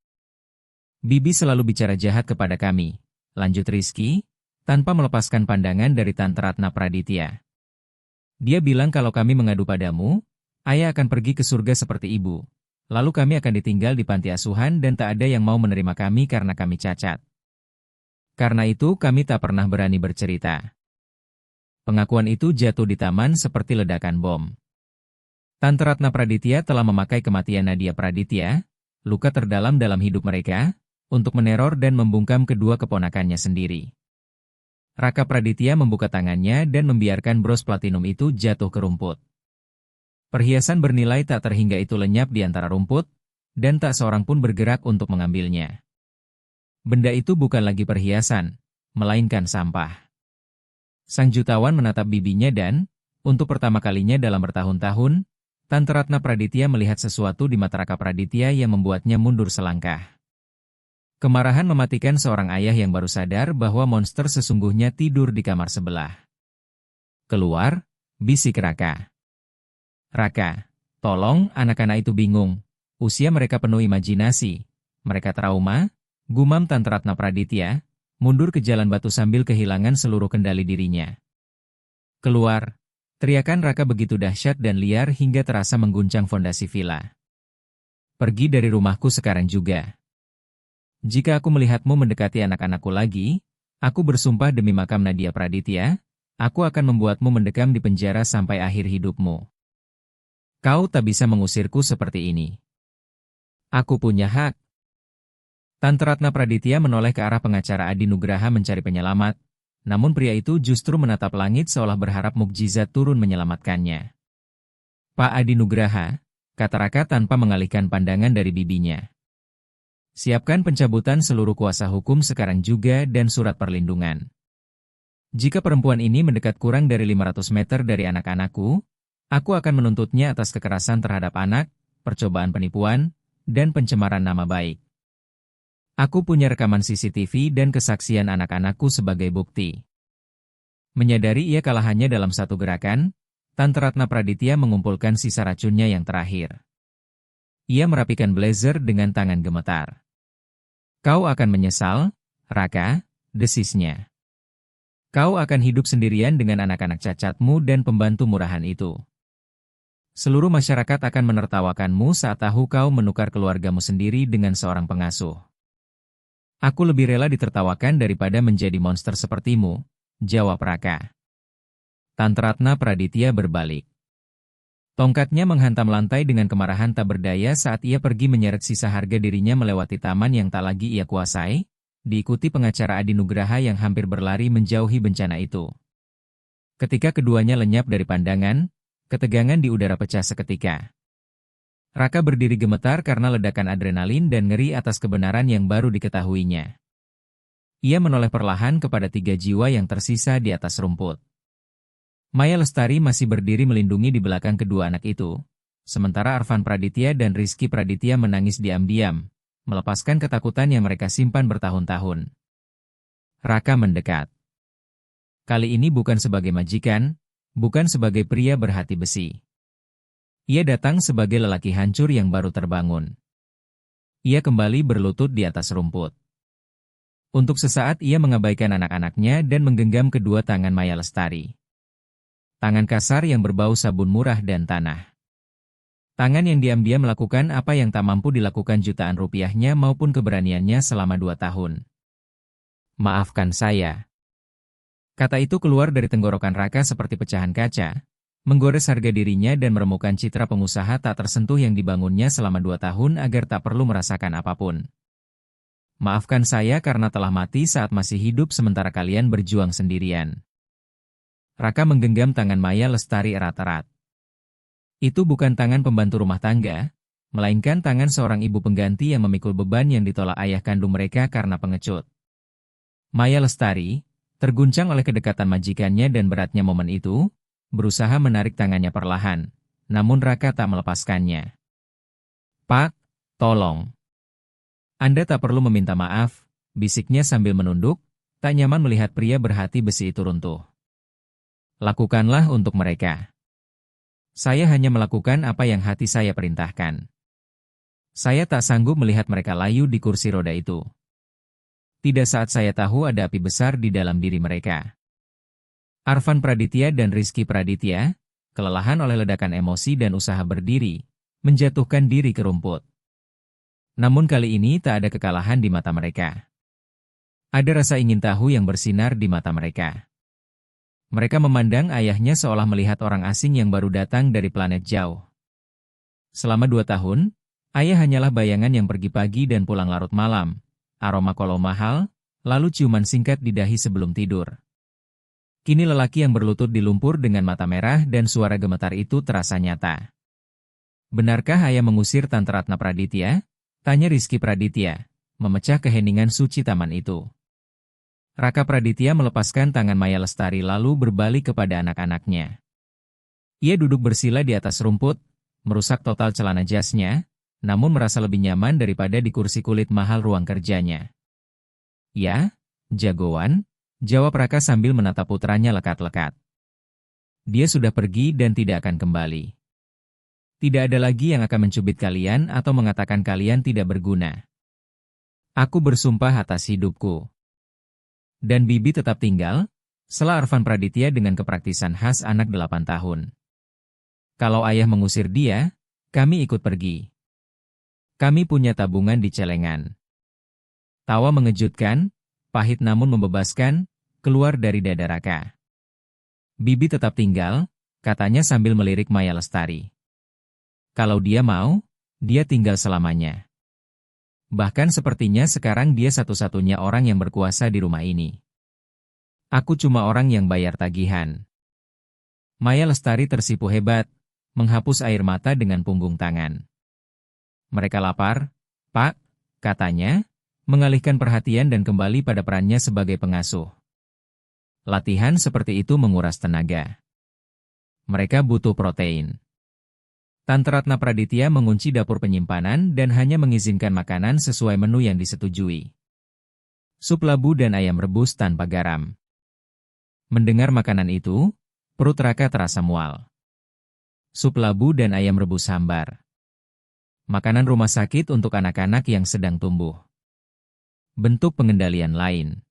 Bibi selalu bicara jahat kepada kami, lanjut Rizky, tanpa melepaskan pandangan dari Tante Ratna Praditya. Dia bilang kalau kami mengadu padamu, ayah akan pergi ke surga seperti ibu. Lalu kami akan ditinggal di panti asuhan dan tak ada yang mau menerima kami karena kami cacat. Karena itu kami tak pernah berani bercerita. Pengakuan itu jatuh di taman seperti ledakan bom. Tante Ratna Praditya telah memakai kematian Nadia Praditya, luka terdalam dalam hidup mereka, untuk meneror dan membungkam kedua keponakannya sendiri. Raka Praditya membuka tangannya dan membiarkan bros platinum itu jatuh ke rumput. Perhiasan bernilai tak terhingga itu lenyap di antara rumput, dan tak seorang pun bergerak untuk mengambilnya. Benda itu bukan lagi perhiasan, melainkan sampah. Sang jutawan menatap bibinya dan, untuk pertama kalinya dalam bertahun-tahun, Tante Ratna Praditya melihat sesuatu di mata Raka Praditya yang membuatnya mundur selangkah. Kemarahan mematikan seorang ayah yang baru sadar bahwa monster sesungguhnya tidur di kamar sebelah. Keluar, bisik Raka. Raka, tolong, anak-anak itu bingung. Usia mereka penuh imajinasi. Mereka trauma, gumam Tante Ratna Praditya, mundur ke jalan batu sambil kehilangan seluruh kendali dirinya. Keluar, teriakan Raka begitu dahsyat dan liar hingga terasa mengguncang fondasi villa. Pergi dari rumahku sekarang juga. Jika aku melihatmu mendekati anak-anakku lagi, aku bersumpah demi makam Nadia Praditya, aku akan membuatmu mendekam di penjara sampai akhir hidupmu. Kau tak bisa mengusirku seperti ini. Aku punya hak. Tante Ratna Praditya menoleh ke arah pengacara Adi Nugraha mencari penyelamat, namun pria itu justru menatap langit seolah berharap mukjizat turun menyelamatkannya. Pak Adi Nugraha, kata Raka tanpa mengalihkan pandangan dari bibinya. Siapkan pencabutan seluruh kuasa hukum sekarang juga dan surat perlindungan. Jika perempuan ini mendekat kurang dari 500 meter dari anak-anakku, aku akan menuntutnya atas kekerasan terhadap anak, percobaan penipuan, dan pencemaran nama baik. Aku punya rekaman CCTV dan kesaksian anak-anakku sebagai bukti. Menyadari ia kalah hanya dalam satu gerakan, Tante Ratna Praditya mengumpulkan sisa racunnya yang terakhir. Ia merapikan blazer dengan tangan gemetar. Kau akan menyesal, Raka, desisnya. Kau akan hidup sendirian dengan anak-anak cacatmu dan pembantu murahan itu. Seluruh masyarakat akan menertawakanmu saat tahu kau menukar keluargamu sendiri dengan seorang pengasuh. Aku lebih rela ditertawakan daripada menjadi monster sepertimu, jawab Raka. Tante Ratna Praditya berbalik. Tongkatnya menghantam lantai dengan kemarahan tak berdaya saat ia pergi menyeret sisa harga dirinya melewati taman yang tak lagi ia kuasai, diikuti pengacara Adi Nugraha yang hampir berlari menjauhi bencana itu. Ketika keduanya lenyap dari pandangan, ketegangan di udara pecah seketika. Raka berdiri gemetar karena ledakan adrenalin dan ngeri atas kebenaran yang baru diketahuinya. Ia menoleh perlahan kepada 3 jiwa yang tersisa di atas rumput. Maya Lestari masih berdiri melindungi di belakang kedua anak itu, sementara Arfan Praditya dan Rizky Praditya menangis diam-diam, melepaskan ketakutan yang mereka simpan bertahun-tahun. Raka mendekat. Kali ini bukan sebagai majikan, bukan sebagai pria berhati besi. Ia datang sebagai lelaki hancur yang baru terbangun. Ia kembali berlutut di atas rumput. Untuk sesaat ia mengabaikan anak-anaknya dan menggenggam kedua tangan Maya Lestari. Tangan kasar yang berbau sabun murah dan tanah. Tangan yang diam-diam melakukan apa yang tak mampu dilakukan jutaan rupiahnya maupun keberaniannya selama 2 tahun. Maafkan saya. Kata itu keluar dari tenggorokan Raka seperti pecahan kaca, menggores harga dirinya dan meremukkan citra pengusaha tak tersentuh yang dibangunnya selama 2 tahun agar tak perlu merasakan apapun. Maafkan saya karena telah mati saat masih hidup sementara kalian berjuang sendirian. Raka menggenggam tangan Maya Lestari erat-erat. Itu bukan tangan pembantu rumah tangga, melainkan tangan seorang ibu pengganti yang memikul beban yang ditolak ayah kandung mereka karena pengecut. Maya Lestari, terguncang oleh kedekatan majikannya dan beratnya momen itu, berusaha menarik tangannya perlahan, namun Raka tak melepaskannya. Pak, tolong. Anda tak perlu meminta maaf, bisiknya sambil menunduk, tak nyaman melihat pria berhati besi itu runtuh. Lakukanlah untuk mereka. Saya hanya melakukan apa yang hati saya perintahkan. Saya tak sanggup melihat mereka layu di kursi roda itu. Tidak saat saya tahu ada api besar di dalam diri mereka. Arfan Praditya dan Rizky Praditya, kelelahan oleh ledakan emosi dan usaha berdiri, menjatuhkan diri ke rumput. Namun kali ini tak ada kekalahan di mata mereka. Ada rasa ingin tahu yang bersinar di mata mereka. Mereka memandang ayahnya seolah melihat orang asing yang baru datang dari planet jauh. Selama 2 tahun, ayah hanyalah bayangan yang pergi pagi dan pulang larut malam, aroma kolo mahal, lalu ciuman singkat di dahi sebelum tidur. Kini lelaki yang berlutut di lumpur dengan mata merah dan suara gemetar itu terasa nyata. Benarkah ayah mengusir Tante Ratna Praditya? Tanya Rizky Praditya, memecah keheningan suci taman itu. Raka Praditya melepaskan tangan Maya Lestari lalu berbalik kepada anak-anaknya. Ia duduk bersila di atas rumput, merusak total celana jasnya, namun merasa lebih nyaman daripada di kursi kulit mahal ruang kerjanya. Ya, jagoan, jawab Raka sambil menatap putranya lekat-lekat. Dia sudah pergi dan tidak akan kembali. Tidak ada lagi yang akan mencubit kalian atau mengatakan kalian tidak berguna. Aku bersumpah atas hidupku. Dan Bibi tetap tinggal, sela Arfan Praditya dengan kepraktisan khas anak 8 tahun. Kalau ayah mengusir dia, kami ikut pergi. Kami punya tabungan di celengan. Tawa mengejutkan, pahit namun membebaskan, keluar dari dada Raka. Bibi tetap tinggal, katanya sambil melirik Maya Lestari. Kalau dia mau, dia tinggal selamanya. Bahkan sepertinya sekarang dia satu-satunya orang yang berkuasa di rumah ini. Aku cuma orang yang bayar tagihan. Maya Lestari tersipu hebat, menghapus air mata dengan punggung tangan. Mereka lapar, Pak, katanya, mengalihkan perhatian dan kembali pada perannya sebagai pengasuh. Latihan seperti itu menguras tenaga. Mereka butuh protein. Tante Ratna Praditya mengunci dapur penyimpanan dan hanya mengizinkan makanan sesuai menu yang disetujui. Sup labu dan ayam rebus tanpa garam. Mendengar makanan itu, perut Raka terasa mual. Sup labu dan ayam rebus hambar. Makanan rumah sakit untuk anak-anak yang sedang tumbuh. Bentuk pengendalian lain.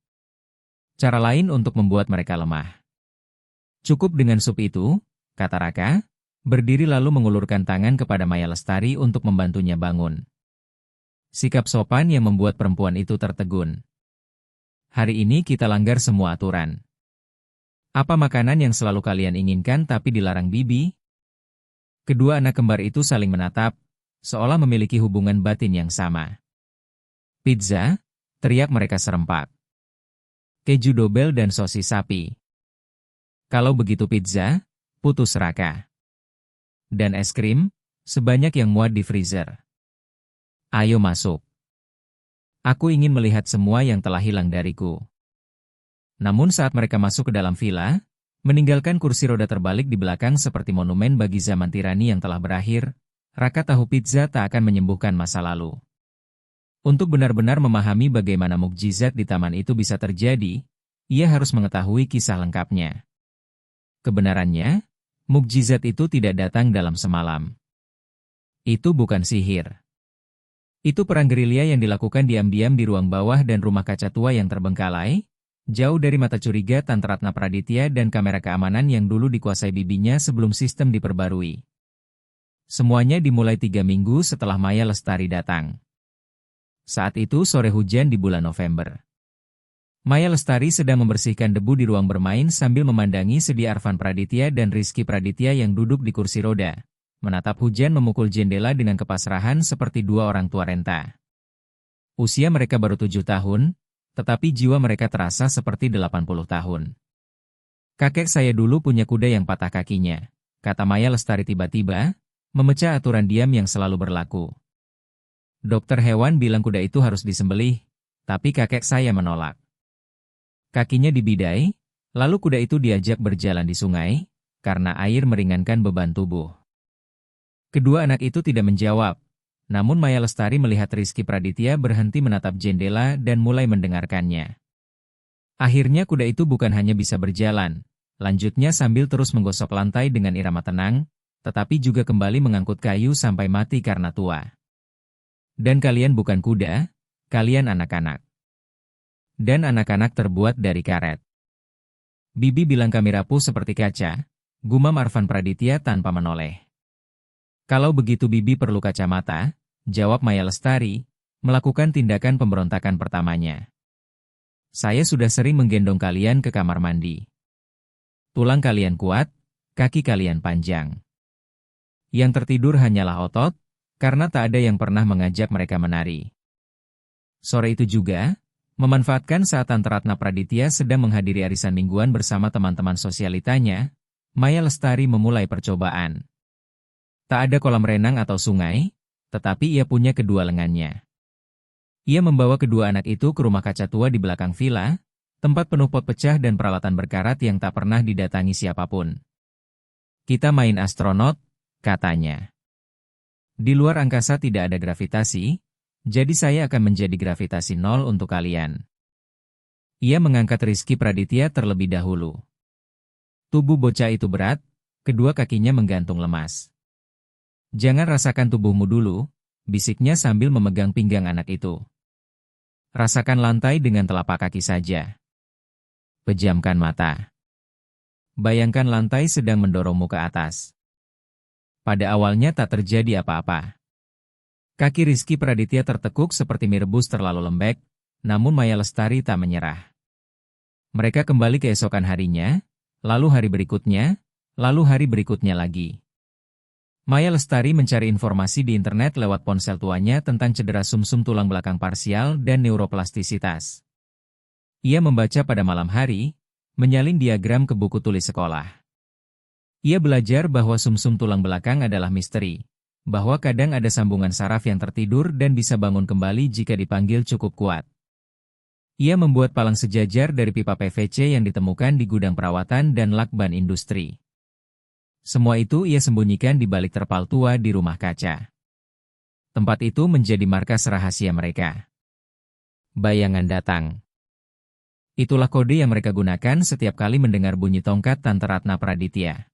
Cara lain untuk membuat mereka lemah. Cukup dengan sup itu, kata Raka, berdiri lalu mengulurkan tangan kepada Maya Lestari untuk membantunya bangun. Sikap sopan yang membuat perempuan itu tertegun. Hari ini kita langgar semua aturan. Apa makanan yang selalu kalian inginkan tapi dilarang Bibi? Kedua anak kembar itu saling menatap, seolah memiliki hubungan batin yang sama. Pizza, teriak mereka serempak. Keju dobel dan sosis sapi. Kalau begitu pizza, putus raka. Dan es krim, sebanyak yang muat di freezer. Ayo masuk. Aku ingin melihat semua yang telah hilang dariku. Namun saat mereka masuk ke dalam villa, meninggalkan kursi roda terbalik di belakang seperti monumen bagi zaman tirani yang telah berakhir, raka tahu pizza tak akan menyembuhkan masa lalu. Untuk benar-benar memahami bagaimana mukjizat di taman itu bisa terjadi, ia harus mengetahui kisah lengkapnya. Kebenarannya, mukjizat itu tidak datang dalam semalam. Itu bukan sihir. Itu perang gerilya yang dilakukan diam-diam di ruang bawah dan rumah kaca tua yang terbengkalai, jauh dari mata curiga Tante Ratna Praditya dan kamera keamanan yang dulu dikuasai bibinya sebelum sistem diperbarui. Semuanya dimulai 3 minggu setelah Maya Lestari datang. Saat itu sore hujan di bulan November. Maya Lestari sedang membersihkan debu di ruang bermain sambil memandangi Sedi Arfan Praditya dan Rizky Praditya yang duduk di kursi roda, menatap hujan memukul jendela dengan kepasrahan seperti dua orang tua renta. Usia mereka baru 7 tahun, tetapi jiwa mereka terasa seperti 80 tahun. Kakek saya dulu punya kuda yang patah kakinya, kata Maya Lestari tiba-tiba, memecah aturan diam yang selalu berlaku. Dokter hewan bilang kuda itu harus disembelih, tapi kakek saya menolak. Kakinya dibidai, lalu kuda itu diajak berjalan di sungai, karena air meringankan beban tubuh. Kedua anak itu tidak menjawab, namun Maya Lestari melihat Rizky Praditya berhenti menatap jendela dan mulai mendengarkannya. Akhirnya kuda itu bukan hanya bisa berjalan, lanjutnya sambil terus menggosok lantai dengan irama tenang, tetapi juga kembali mengangkut kayu sampai mati karena tua. Dan kalian bukan kuda, kalian anak-anak. Dan anak-anak terbuat dari karet. Bibi bilang kami rapuh seperti kaca, gumam Arfan Praditya tanpa menoleh. Kalau begitu Bibi perlu kacamata, jawab Maya Lestari, melakukan tindakan pemberontakan pertamanya. Saya sudah sering menggendong kalian ke kamar mandi. Tulang kalian kuat, kaki kalian panjang. Yang tertidur hanyalah otot, karena tak ada yang pernah mengajak mereka menari. Sore itu juga, memanfaatkan saat Tante Ratna Praditya sedang menghadiri arisan mingguan bersama teman-teman sosialitanya, Maya Lestari memulai percobaan. Tak ada kolam renang atau sungai, tetapi ia punya kedua lengannya. Ia membawa kedua anak itu ke rumah kaca tua di belakang villa, tempat penuh pot pecah dan peralatan berkarat yang tak pernah didatangi siapapun. Kita main astronot, katanya. Di luar angkasa tidak ada gravitasi, jadi saya akan menjadi gravitasi nol untuk kalian. Ia mengangkat Rizky Praditya terlebih dahulu. Tubuh bocah itu berat, kedua kakinya menggantung lemas. Jangan rasakan tubuhmu dulu, bisiknya sambil memegang pinggang anak itu. Rasakan lantai dengan telapak kaki saja. Pejamkan mata. Bayangkan lantai sedang mendorongmu ke atas. Pada awalnya tak terjadi apa-apa. Kaki Rizky Praditya tertekuk seperti mie rebus terlalu lembek, namun Maya Lestari tak menyerah. Mereka kembali keesokan harinya, lalu hari berikutnya, lalu hari berikutnya lagi. Maya Lestari mencari informasi di internet lewat ponsel tuanya tentang cedera sumsum tulang belakang parsial dan neuroplastisitas. Ia membaca pada malam hari, menyalin diagram ke buku tulis sekolah. Ia belajar bahwa sumsum tulang belakang adalah misteri, bahwa kadang ada sambungan saraf yang tertidur dan bisa bangun kembali jika dipanggil cukup kuat. Ia membuat palang sejajar dari pipa PVC yang ditemukan di gudang perawatan dan lakban industri. Semua itu ia sembunyikan di balik terpal tua di rumah kaca. Tempat itu menjadi markas rahasia mereka. Bayangan datang. Itulah kode yang mereka gunakan setiap kali mendengar bunyi tongkat Tante Ratna Praditya.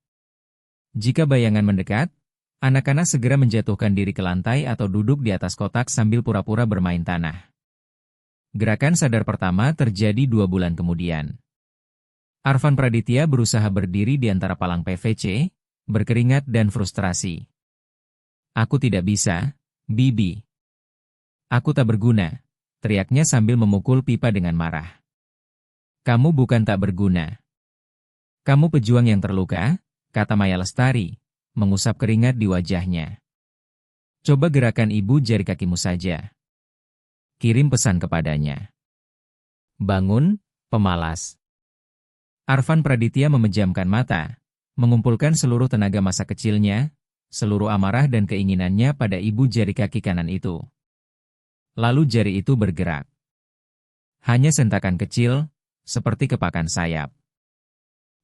Jika bayangan mendekat, anak-anak segera menjatuhkan diri ke lantai atau duduk di atas kotak sambil pura-pura bermain tanah. Gerakan sadar pertama terjadi 2 bulan kemudian. Arfan Praditya berusaha berdiri di antara palang PVC, berkeringat dan frustrasi. Aku tidak bisa, Bibi. Aku tak berguna, teriaknya sambil memukul pipa dengan marah. Kamu bukan tak berguna. Kamu pejuang yang terluka, kata Maya Lestari, mengusap keringat di wajahnya. Coba gerakan ibu jari kakimu saja. Kirim pesan kepadanya. Bangun, pemalas. Arvan Praditya memejamkan mata, mengumpulkan seluruh tenaga masa kecilnya, seluruh amarah dan keinginannya pada ibu jari kaki kanan itu. Lalu jari itu bergerak. Hanya sentakan kecil, seperti kepakan sayap.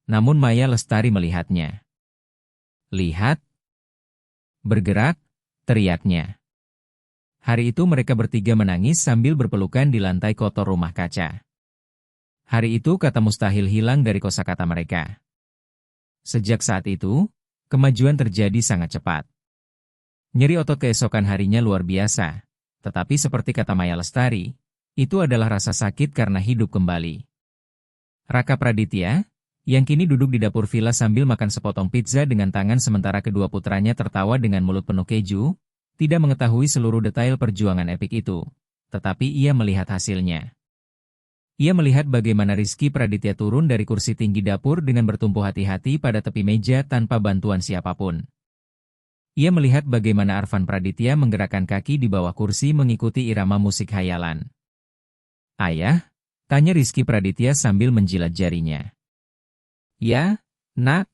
Namun Maya Lestari melihatnya. Lihat. Bergerak, teriaknya. Hari itu mereka bertiga menangis sambil berpelukan di lantai kotor rumah kaca. Hari itu kata mustahil hilang dari kosakata mereka. Sejak saat itu, kemajuan terjadi sangat cepat. Nyeri otot keesokan harinya luar biasa, tetapi seperti kata Maya Lestari, itu adalah rasa sakit karena hidup kembali. Raka Praditya, yang kini duduk di dapur villa sambil makan sepotong pizza dengan tangan sementara kedua putranya tertawa dengan mulut penuh keju, tidak mengetahui seluruh detail perjuangan epik itu, tetapi ia melihat hasilnya. Ia melihat bagaimana Rizky Praditya turun dari kursi tinggi dapur dengan bertumpu hati-hati pada tepi meja tanpa bantuan siapapun. Ia melihat bagaimana Arvan Praditya menggerakkan kaki di bawah kursi mengikuti irama musik hayalan. Ayah? Tanya Rizky Praditya sambil menjilat jarinya. Ya, nak.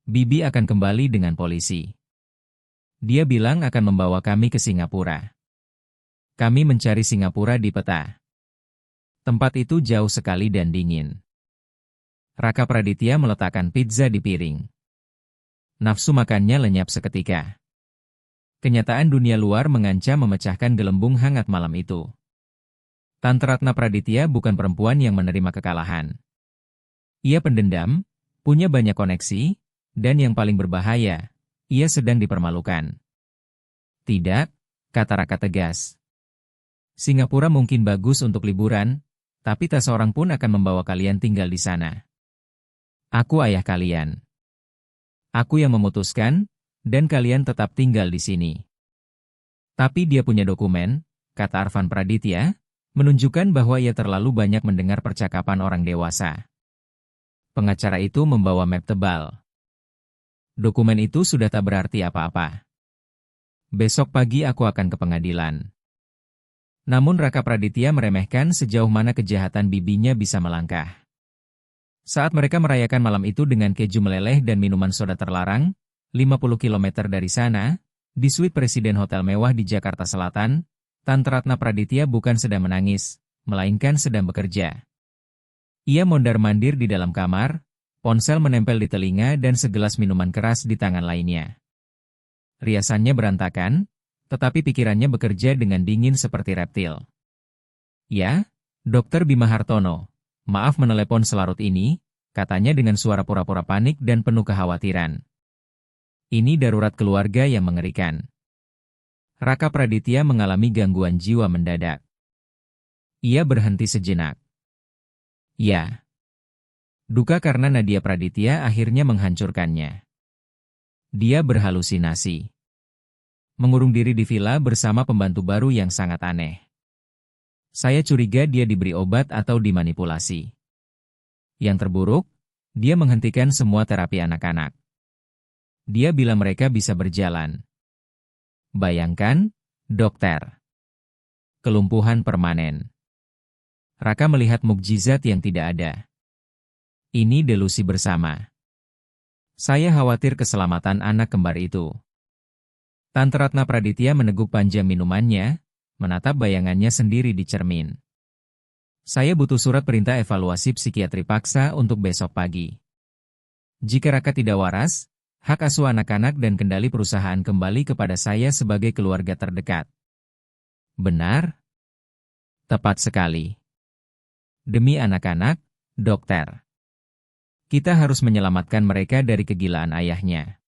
Bibi akan kembali dengan polisi. Dia bilang akan membawa kami ke Singapura. Kami mencari Singapura di peta. Tempat itu jauh sekali dan dingin. Raka Praditya meletakkan pizza di piring. Nafsu makannya lenyap seketika. Kenyataan dunia luar mengancam memecahkan gelembung hangat malam itu. Tante Ratna Praditya bukan perempuan yang menerima kekalahan. Ia pendendam, punya banyak koneksi, dan yang paling berbahaya, ia sedang dipermalukan. Tidak, kata Raka tegas. Singapura mungkin bagus untuk liburan, tapi tak seorang pun akan membawa kalian tinggal di sana. Aku ayah kalian. Aku yang memutuskan, dan kalian tetap tinggal di sini. Tapi dia punya dokumen, kata Arvan Praditya, menunjukkan bahwa ia terlalu banyak mendengar percakapan orang dewasa. Pengacara itu membawa map tebal. Dokumen itu sudah tak berarti apa-apa. Besok pagi aku akan ke pengadilan. Namun Raka Praditya meremehkan sejauh mana kejahatan bibinya bisa melangkah. Saat mereka merayakan malam itu dengan keju meleleh dan minuman soda terlarang, 50 km dari sana, di suite presiden hotel mewah di Jakarta Selatan, Tante Ratna Praditya bukan sedang menangis, melainkan sedang bekerja. Ia mondar-mandir di dalam kamar, ponsel menempel di telinga dan segelas minuman keras di tangan lainnya. Riasannya berantakan, tetapi pikirannya bekerja dengan dingin seperti reptil. Ya, Dokter Bima Hartono, maaf menelepon selarut ini, katanya dengan suara pura-pura panik dan penuh kekhawatiran. Ini darurat keluarga yang mengerikan. Raka Praditya mengalami gangguan jiwa mendadak. Ia berhenti sejenak. Ya. Duka karena Nadia Praditya akhirnya menghancurkannya. Dia berhalusinasi. Mengurung diri di villa bersama pembantu baru yang sangat aneh. Saya curiga dia diberi obat atau dimanipulasi. Yang terburuk, dia menghentikan semua terapi anak-anak. Dia bilang mereka bisa berjalan. Bayangkan, dokter. Kelumpuhan permanen. Raka melihat mukjizat yang tidak ada. Ini delusi bersama. Saya khawatir keselamatan anak kembar itu. Tante Ratna Praditya meneguk panjang minumannya, menatap bayangannya sendiri di cermin. Saya butuh surat perintah evaluasi psikiatri paksa untuk besok pagi. Jika Raka tidak waras, hak asuh anak-anak dan kendali perusahaan kembali kepada saya sebagai keluarga terdekat. Benar? Tepat sekali. Demi anak-anak, dokter. Kita harus menyelamatkan mereka dari kegilaan ayahnya.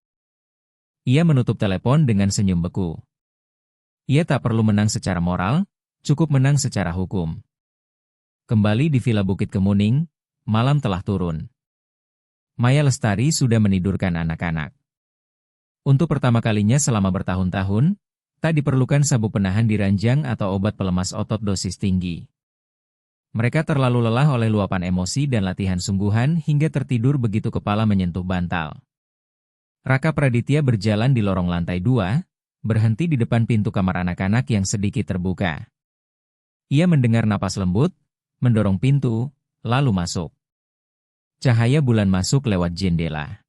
Ia menutup telepon dengan senyum beku. Ia tak perlu menang secara moral, cukup menang secara hukum. Kembali di Villa Bukit Kemuning, malam telah turun. Maya Lestari sudah menidurkan anak-anak. Untuk pertama kalinya selama bertahun-tahun, tak diperlukan sabuk penahan di ranjang atau obat pelemas otot dosis tinggi. Mereka terlalu lelah oleh luapan emosi dan latihan sungguhan hingga tertidur begitu kepala menyentuh bantal. Raka Praditya berjalan di lorong lantai 2, berhenti di depan pintu kamar anak-anak yang sedikit terbuka. Ia mendengar napas lembut, mendorong pintu, lalu masuk. Cahaya bulan masuk lewat jendela.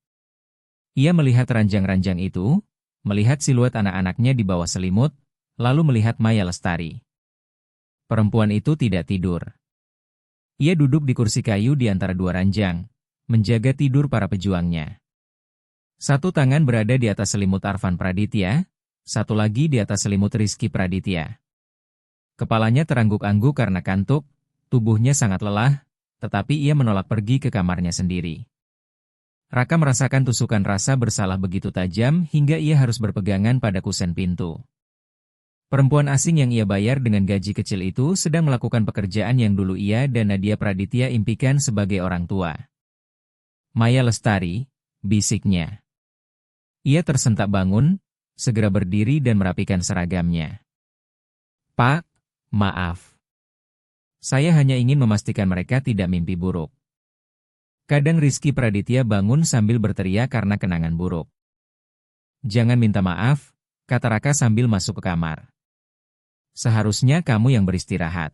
Ia melihat ranjang-ranjang itu, melihat siluet anak-anaknya di bawah selimut, lalu melihat Maya Lestari. Perempuan itu tidak tidur. Ia duduk di kursi kayu di antara dua ranjang, menjaga tidur para pejuangnya. Satu tangan berada di atas selimut Arfan Praditya, satu lagi di atas selimut Rizky Praditya. Kepalanya terangguk-angguk karena kantuk, tubuhnya sangat lelah, tetapi ia menolak pergi ke kamarnya sendiri. Raka merasakan tusukan rasa bersalah begitu tajam hingga ia harus berpegangan pada kusen pintu. Perempuan asing yang ia bayar dengan gaji kecil itu sedang melakukan pekerjaan yang dulu ia dan Nadia Praditya impikan sebagai orang tua. Maya Lestari, bisiknya. Ia tersentak bangun, segera berdiri dan merapikan seragamnya. Pak, maaf. Saya hanya ingin memastikan mereka tidak mimpi buruk. Kadang Rizky Praditya bangun sambil berteriak karena kenangan buruk. Jangan minta maaf, kata Raka sambil masuk ke kamar. Seharusnya kamu yang beristirahat.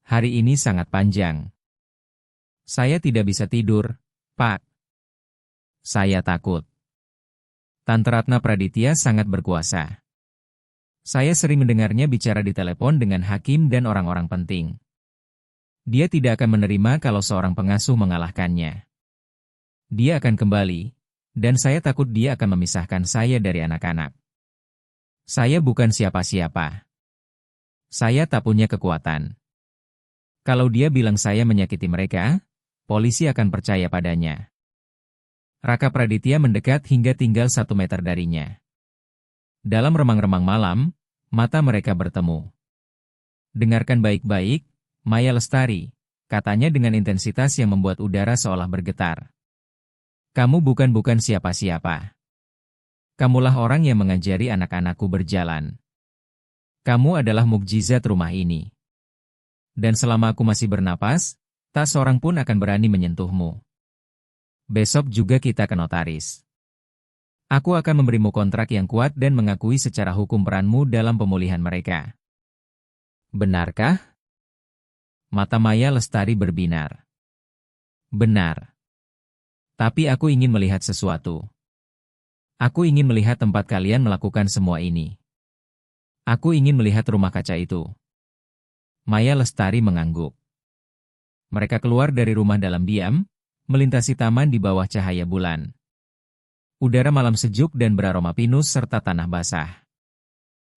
Hari ini sangat panjang. Saya tidak bisa tidur, Pak. Saya takut. Tante Ratna Praditya sangat berkuasa. Saya sering mendengarnya bicara di telepon dengan hakim dan orang-orang penting. Dia tidak akan menerima kalau seorang pengasuh mengalahkannya. Dia akan kembali, dan saya takut dia akan memisahkan saya dari anak-anak. Saya bukan siapa-siapa. Saya tak punya kekuatan. Kalau dia bilang saya menyakiti mereka, polisi akan percaya padanya. Raka Praditya mendekat hingga tinggal 1 meter darinya. Dalam remang-remang malam, mata mereka bertemu. Dengarkan baik-baik, Maya Lestari, katanya dengan intensitas yang membuat udara seolah bergetar. Kamu bukan siapa-siapa. Kamulah orang yang mengajari anak-anakku berjalan. Kamu adalah mukjizat rumah ini. Dan selama aku masih bernapas, tak seorang pun akan berani menyentuhmu. Besok juga kita ke notaris. Aku akan memberimu kontrak yang kuat dan mengakui secara hukum peranmu dalam pemulihan mereka. Benarkah? Mata Maya Lestari berbinar. Benar. Tapi aku ingin melihat sesuatu. Aku ingin melihat tempat kalian melakukan semua ini. Aku ingin melihat rumah kaca itu. Maya Lestari mengangguk. Mereka keluar dari rumah dalam diam, melintasi taman di bawah cahaya bulan. Udara malam sejuk dan beraroma pinus serta tanah basah.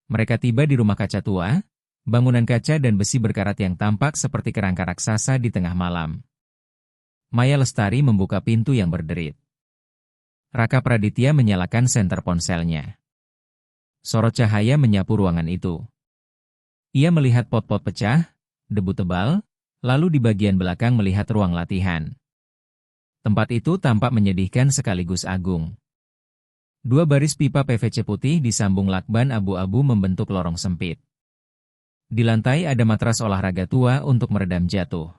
Mereka tiba di rumah kaca tua, bangunan kaca dan besi berkarat yang tampak seperti kerangka raksasa di tengah malam. Maya Lestari membuka pintu yang berderit. Raka Praditya menyalakan senter ponselnya. Sorot cahaya menyapu ruangan itu. Ia melihat pot-pot pecah, debu tebal, lalu di bagian belakang melihat ruang latihan. Tempat itu tampak menyedihkan sekaligus agung. 2 baris pipa PVC putih disambung lakban abu-abu membentuk lorong sempit. Di lantai ada matras olahraga tua untuk meredam jatuh.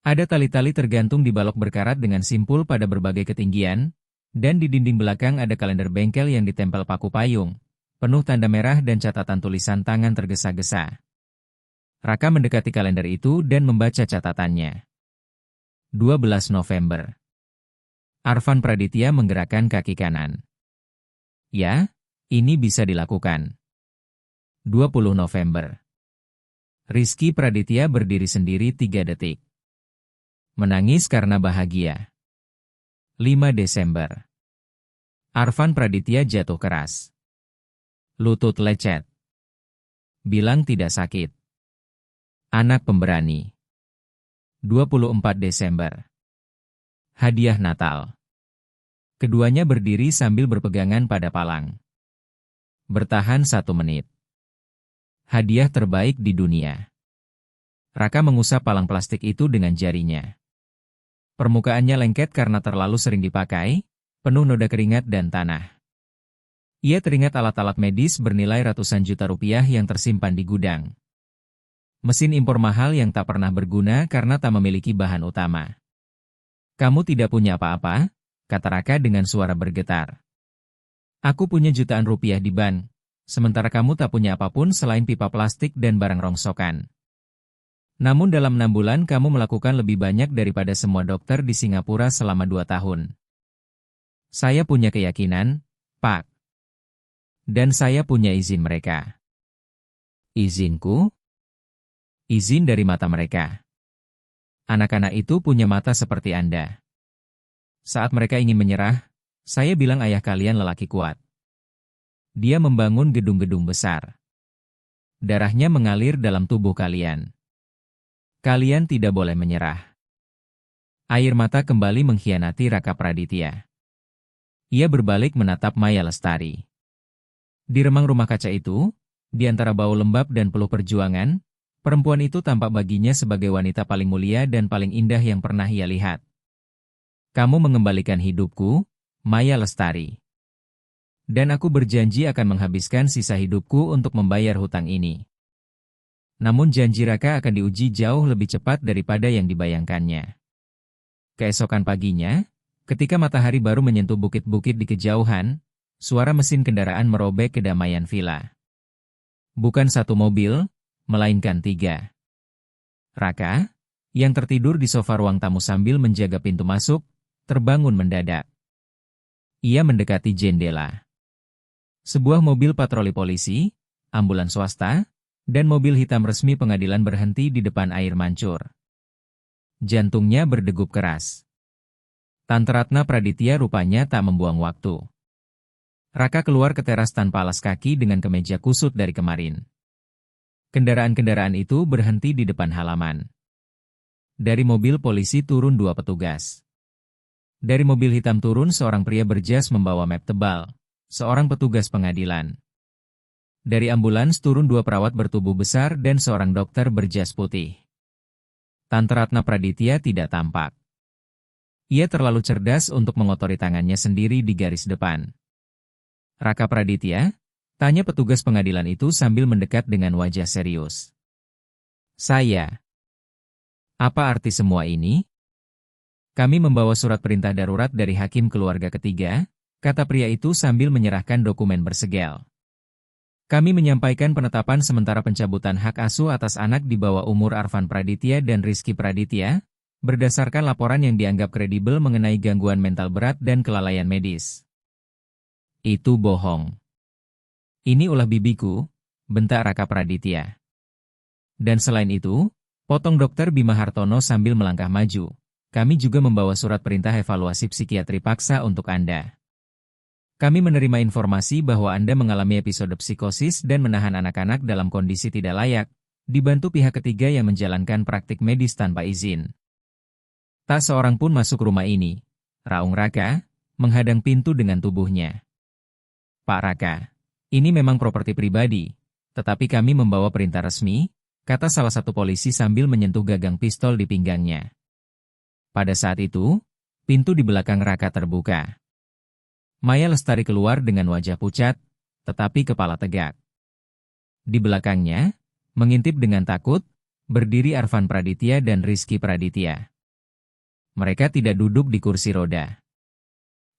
Ada tali-tali tergantung di balok berkarat dengan simpul pada berbagai ketinggian, dan di dinding belakang ada kalender bengkel yang ditempel paku payung, penuh tanda merah dan catatan tulisan tangan tergesa-gesa. Raka mendekati kalender itu dan membaca catatannya. 12 November. Arfan Praditya menggerakkan kaki kanan. Ya, ini bisa dilakukan. 20 November. Rizky Praditya berdiri sendiri 3 detik. Menangis karena bahagia. 5 Desember. Arfan Praditya jatuh keras. Lutut lecet. Bilang tidak sakit. Anak pemberani. 24 Desember. Hadiah Natal. Keduanya berdiri sambil berpegangan pada palang. Bertahan 1 menit. Hadiah terbaik di dunia. Raka mengusap palang plastik itu dengan jarinya. Permukaannya lengket karena terlalu sering dipakai, penuh noda keringat dan tanah. Ia teringat alat-alat medis bernilai ratusan juta rupiah yang tersimpan di gudang. Mesin impor mahal yang tak pernah berguna karena tak memiliki bahan utama. Kamu tidak punya apa-apa, kata Raka dengan suara bergetar. Aku punya jutaan rupiah di bank, sementara kamu tak punya apapun selain pipa plastik dan barang rongsokan. Namun dalam 6 bulan kamu melakukan lebih banyak daripada semua dokter di Singapura selama 2 tahun. Saya punya keyakinan, Pak. Dan saya punya izin mereka. Izinku? Izin dari mata mereka. Anak-anak itu punya mata seperti Anda. Saat mereka ingin menyerah, saya bilang ayah kalian lelaki kuat. Dia membangun gedung-gedung besar. Darahnya mengalir dalam tubuh kalian. Kalian tidak boleh menyerah. Air mata kembali mengkhianati Raka Praditya. Ia berbalik menatap Maya Lestari. Di remang rumah kaca itu, di antara bau lembab dan peluh perjuangan, perempuan itu tampak baginya sebagai wanita paling mulia dan paling indah yang pernah ia lihat. Kamu mengembalikan hidupku, Maya Lestari. Dan aku berjanji akan menghabiskan sisa hidupku untuk membayar hutang ini. Namun janji Raka akan diuji jauh lebih cepat daripada yang dibayangkannya. Keesokan paginya, ketika matahari baru menyentuh bukit-bukit di kejauhan, suara mesin kendaraan merobek kedamaian villa. Bukan 1 mobil, melainkan 3. Raka, yang tertidur di sofa ruang tamu sambil menjaga pintu masuk, terbangun mendadak. Ia mendekati jendela. Sebuah mobil patroli polisi, ambulans swasta, dan mobil hitam resmi pengadilan berhenti di depan air mancur. Jantungnya berdegup keras. Tante Ratna Praditya rupanya tak membuang waktu. Raka keluar ke teras tanpa alas kaki dengan kemeja kusut dari kemarin. Kendaraan-kendaraan itu berhenti di depan halaman. Dari mobil polisi turun 2 petugas. Dari mobil hitam turun seorang pria berjas membawa map tebal, seorang petugas pengadilan. Dari ambulans turun 2 perawat bertubuh besar dan seorang dokter berjas putih. Tante Ratna Praditya tidak tampak. Ia terlalu cerdas untuk mengotori tangannya sendiri di garis depan. Raka Praditya? Tanya petugas pengadilan itu sambil mendekat dengan wajah serius. Saya. Apa arti semua ini? Kami membawa surat perintah darurat dari hakim keluarga ketiga, kata pria itu sambil menyerahkan dokumen bersegel. Kami menyampaikan penetapan sementara pencabutan hak asuh atas anak di bawah umur Arfan Praditya dan Rizky Praditya, berdasarkan laporan yang dianggap kredibel mengenai gangguan mental berat dan kelalaian medis. Itu bohong. Ini ulah bibiku, bentak Raka Praditya. Dan selain itu, potong Dokter Bima Hartono sambil melangkah maju. Kami juga membawa surat perintah evaluasi psikiatri paksa untuk Anda. Kami menerima informasi bahwa Anda mengalami episode psikosis dan menahan anak-anak dalam kondisi tidak layak, dibantu pihak ketiga yang menjalankan praktik medis tanpa izin. Tak seorang pun masuk rumah ini, raung Raka, menghadang pintu dengan tubuhnya. Pak Raka, ini memang properti pribadi, tetapi kami membawa perintah resmi, kata salah satu polisi sambil menyentuh gagang pistol di pinggangnya. Pada saat itu, pintu di belakang Raka terbuka. Maya Lestari keluar dengan wajah pucat, tetapi kepala tegak. Di belakangnya, mengintip dengan takut, berdiri Arfan Praditya dan Rizky Praditya. Mereka tidak duduk di kursi roda.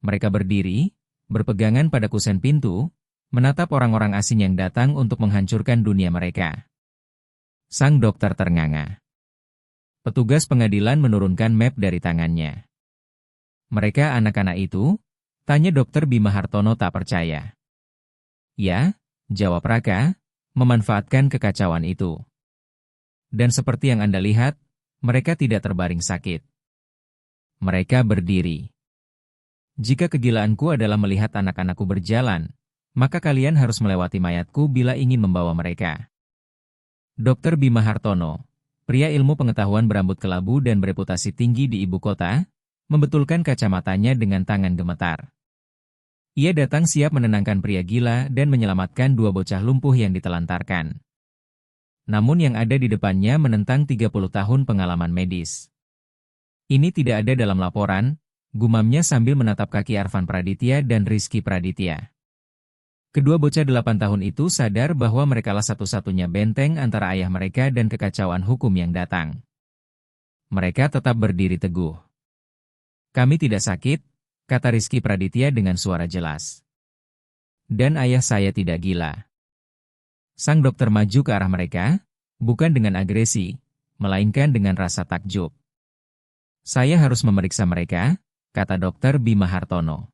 Mereka berdiri, berpegangan pada kusen pintu, menatap orang-orang asing yang datang untuk menghancurkan dunia mereka. Sang dokter ternganga. Petugas pengadilan menurunkan map dari tangannya. Mereka anak-anak itu? Tanya Dokter Bima Hartono tak percaya. Ya, jawab Raka, memanfaatkan kekacauan itu. Dan seperti yang Anda lihat, mereka tidak terbaring sakit. Mereka berdiri. Jika kegilaanku adalah melihat anak-anakku berjalan, maka kalian harus melewati mayatku bila ingin membawa mereka. Dokter Bima Hartono, pria ilmu pengetahuan berambut kelabu dan bereputasi tinggi di ibu kota, membetulkan kacamatanya dengan tangan gemetar. Ia datang siap menenangkan pria gila dan menyelamatkan 2 bocah lumpuh yang ditelantarkan. Namun yang ada di depannya menentang 30 tahun pengalaman medis. Ini tidak ada dalam laporan, gumamnya sambil menatap kaki Arfan Praditya dan Rizky Praditya. Kedua bocah 8 tahun itu sadar bahwa merekalah satu-satunya benteng antara ayah mereka dan kekacauan hukum yang datang. Mereka tetap berdiri teguh. Kami tidak sakit, kata Rizky Praditya dengan suara jelas. Dan ayah saya tidak gila. Sang dokter maju ke arah mereka, bukan dengan agresi, melainkan dengan rasa takjub. Saya harus memeriksa mereka, kata Dokter Bima Hartono.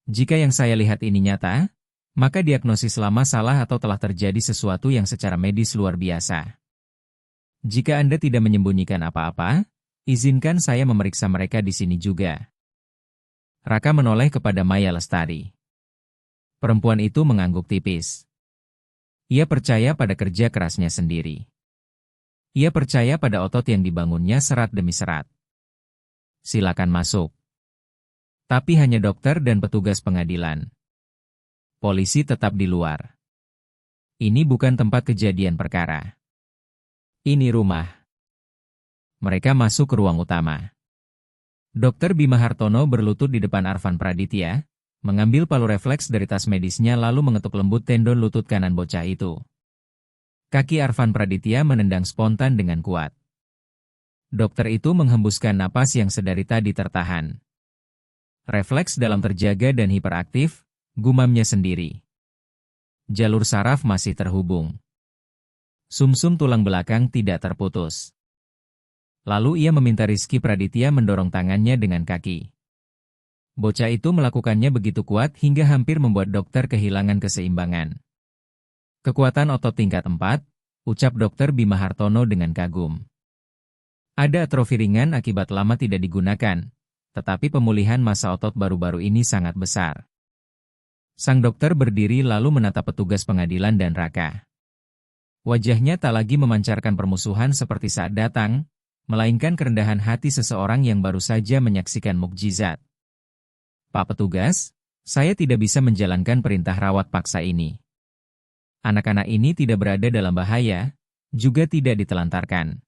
Jika yang saya lihat ini nyata, maka diagnosis lama salah atau telah terjadi sesuatu yang secara medis luar biasa. Jika Anda tidak menyembunyikan apa-apa, izinkan saya memeriksa mereka di sini juga. Raka menoleh kepada Maya Lestari. Perempuan itu mengangguk tipis. Ia percaya pada kerja kerasnya sendiri. Ia percaya pada otot yang dibangunnya serat demi serat. Silakan masuk. Tapi hanya dokter dan petugas pengadilan. Polisi tetap di luar. Ini bukan tempat kejadian perkara. Ini rumah. Mereka masuk ke ruang utama. Dokter Bima Hartono berlutut di depan Arfan Praditya, mengambil palu refleks dari tas medisnya lalu mengetuk lembut tendon lutut kanan bocah itu. Kaki Arfan Praditya menendang spontan dengan kuat. Dokter itu menghembuskan napas yang sedari tadi tertahan. Refleks dalam terjaga dan hiperaktif, gumamnya sendiri. Jalur saraf masih terhubung. Sumsum tulang belakang tidak terputus. Lalu ia meminta Rizky Praditya mendorong tangannya dengan kaki. Bocah itu melakukannya begitu kuat hingga hampir membuat dokter kehilangan keseimbangan. Kekuatan otot tingkat 4, ucap Dokter Bima Hartono dengan kagum. Ada atrofi ringan akibat lama tidak digunakan, tetapi pemulihan massa otot baru-baru ini sangat besar. Sang dokter berdiri lalu menatap petugas pengadilan dan Raka. Wajahnya tak lagi memancarkan permusuhan seperti saat datang, melainkan kerendahan hati seseorang yang baru saja menyaksikan mukjizat. Pak petugas, saya tidak bisa menjalankan perintah rawat paksa ini. Anak-anak ini tidak berada dalam bahaya, juga tidak ditelantarkan.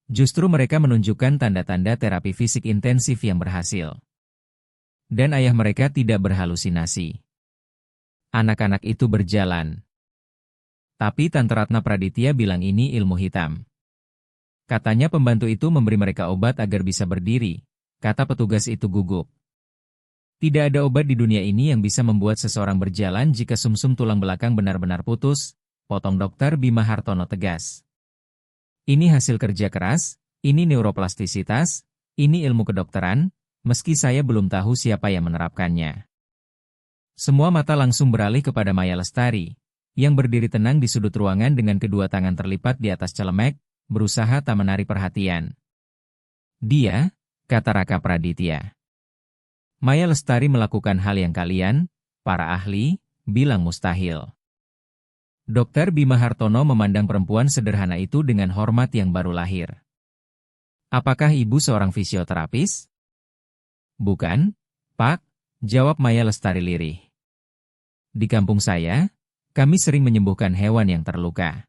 Justru mereka menunjukkan tanda-tanda terapi fisik intensif yang berhasil. Dan ayah mereka tidak berhalusinasi. Anak-anak itu berjalan. Tapi Tante Ratna Praditya bilang ini ilmu hitam. Katanya pembantu itu memberi mereka obat agar bisa berdiri, kata petugas itu gugup. Tidak ada obat di dunia ini yang bisa membuat seseorang berjalan jika sumsum tulang belakang benar-benar putus, potong Dokter Bima Hartono tegas. Ini hasil kerja keras, ini neuroplastisitas, ini ilmu kedokteran, meski saya belum tahu siapa yang menerapkannya. Semua mata langsung beralih kepada Maya Lestari, yang berdiri tenang di sudut ruangan dengan kedua tangan terlipat di atas celemek, berusaha tak menarik perhatian. Dia, kata Raka Praditya. Maya Lestari melakukan hal yang kalian, para ahli, bilang mustahil. Dokter Bima Hartono memandang perempuan sederhana itu dengan hormat yang baru lahir. Apakah ibu seorang fisioterapis? Bukan, Pak, jawab Maya Lestari lirih. Di kampung saya, kami sering menyembuhkan hewan yang terluka.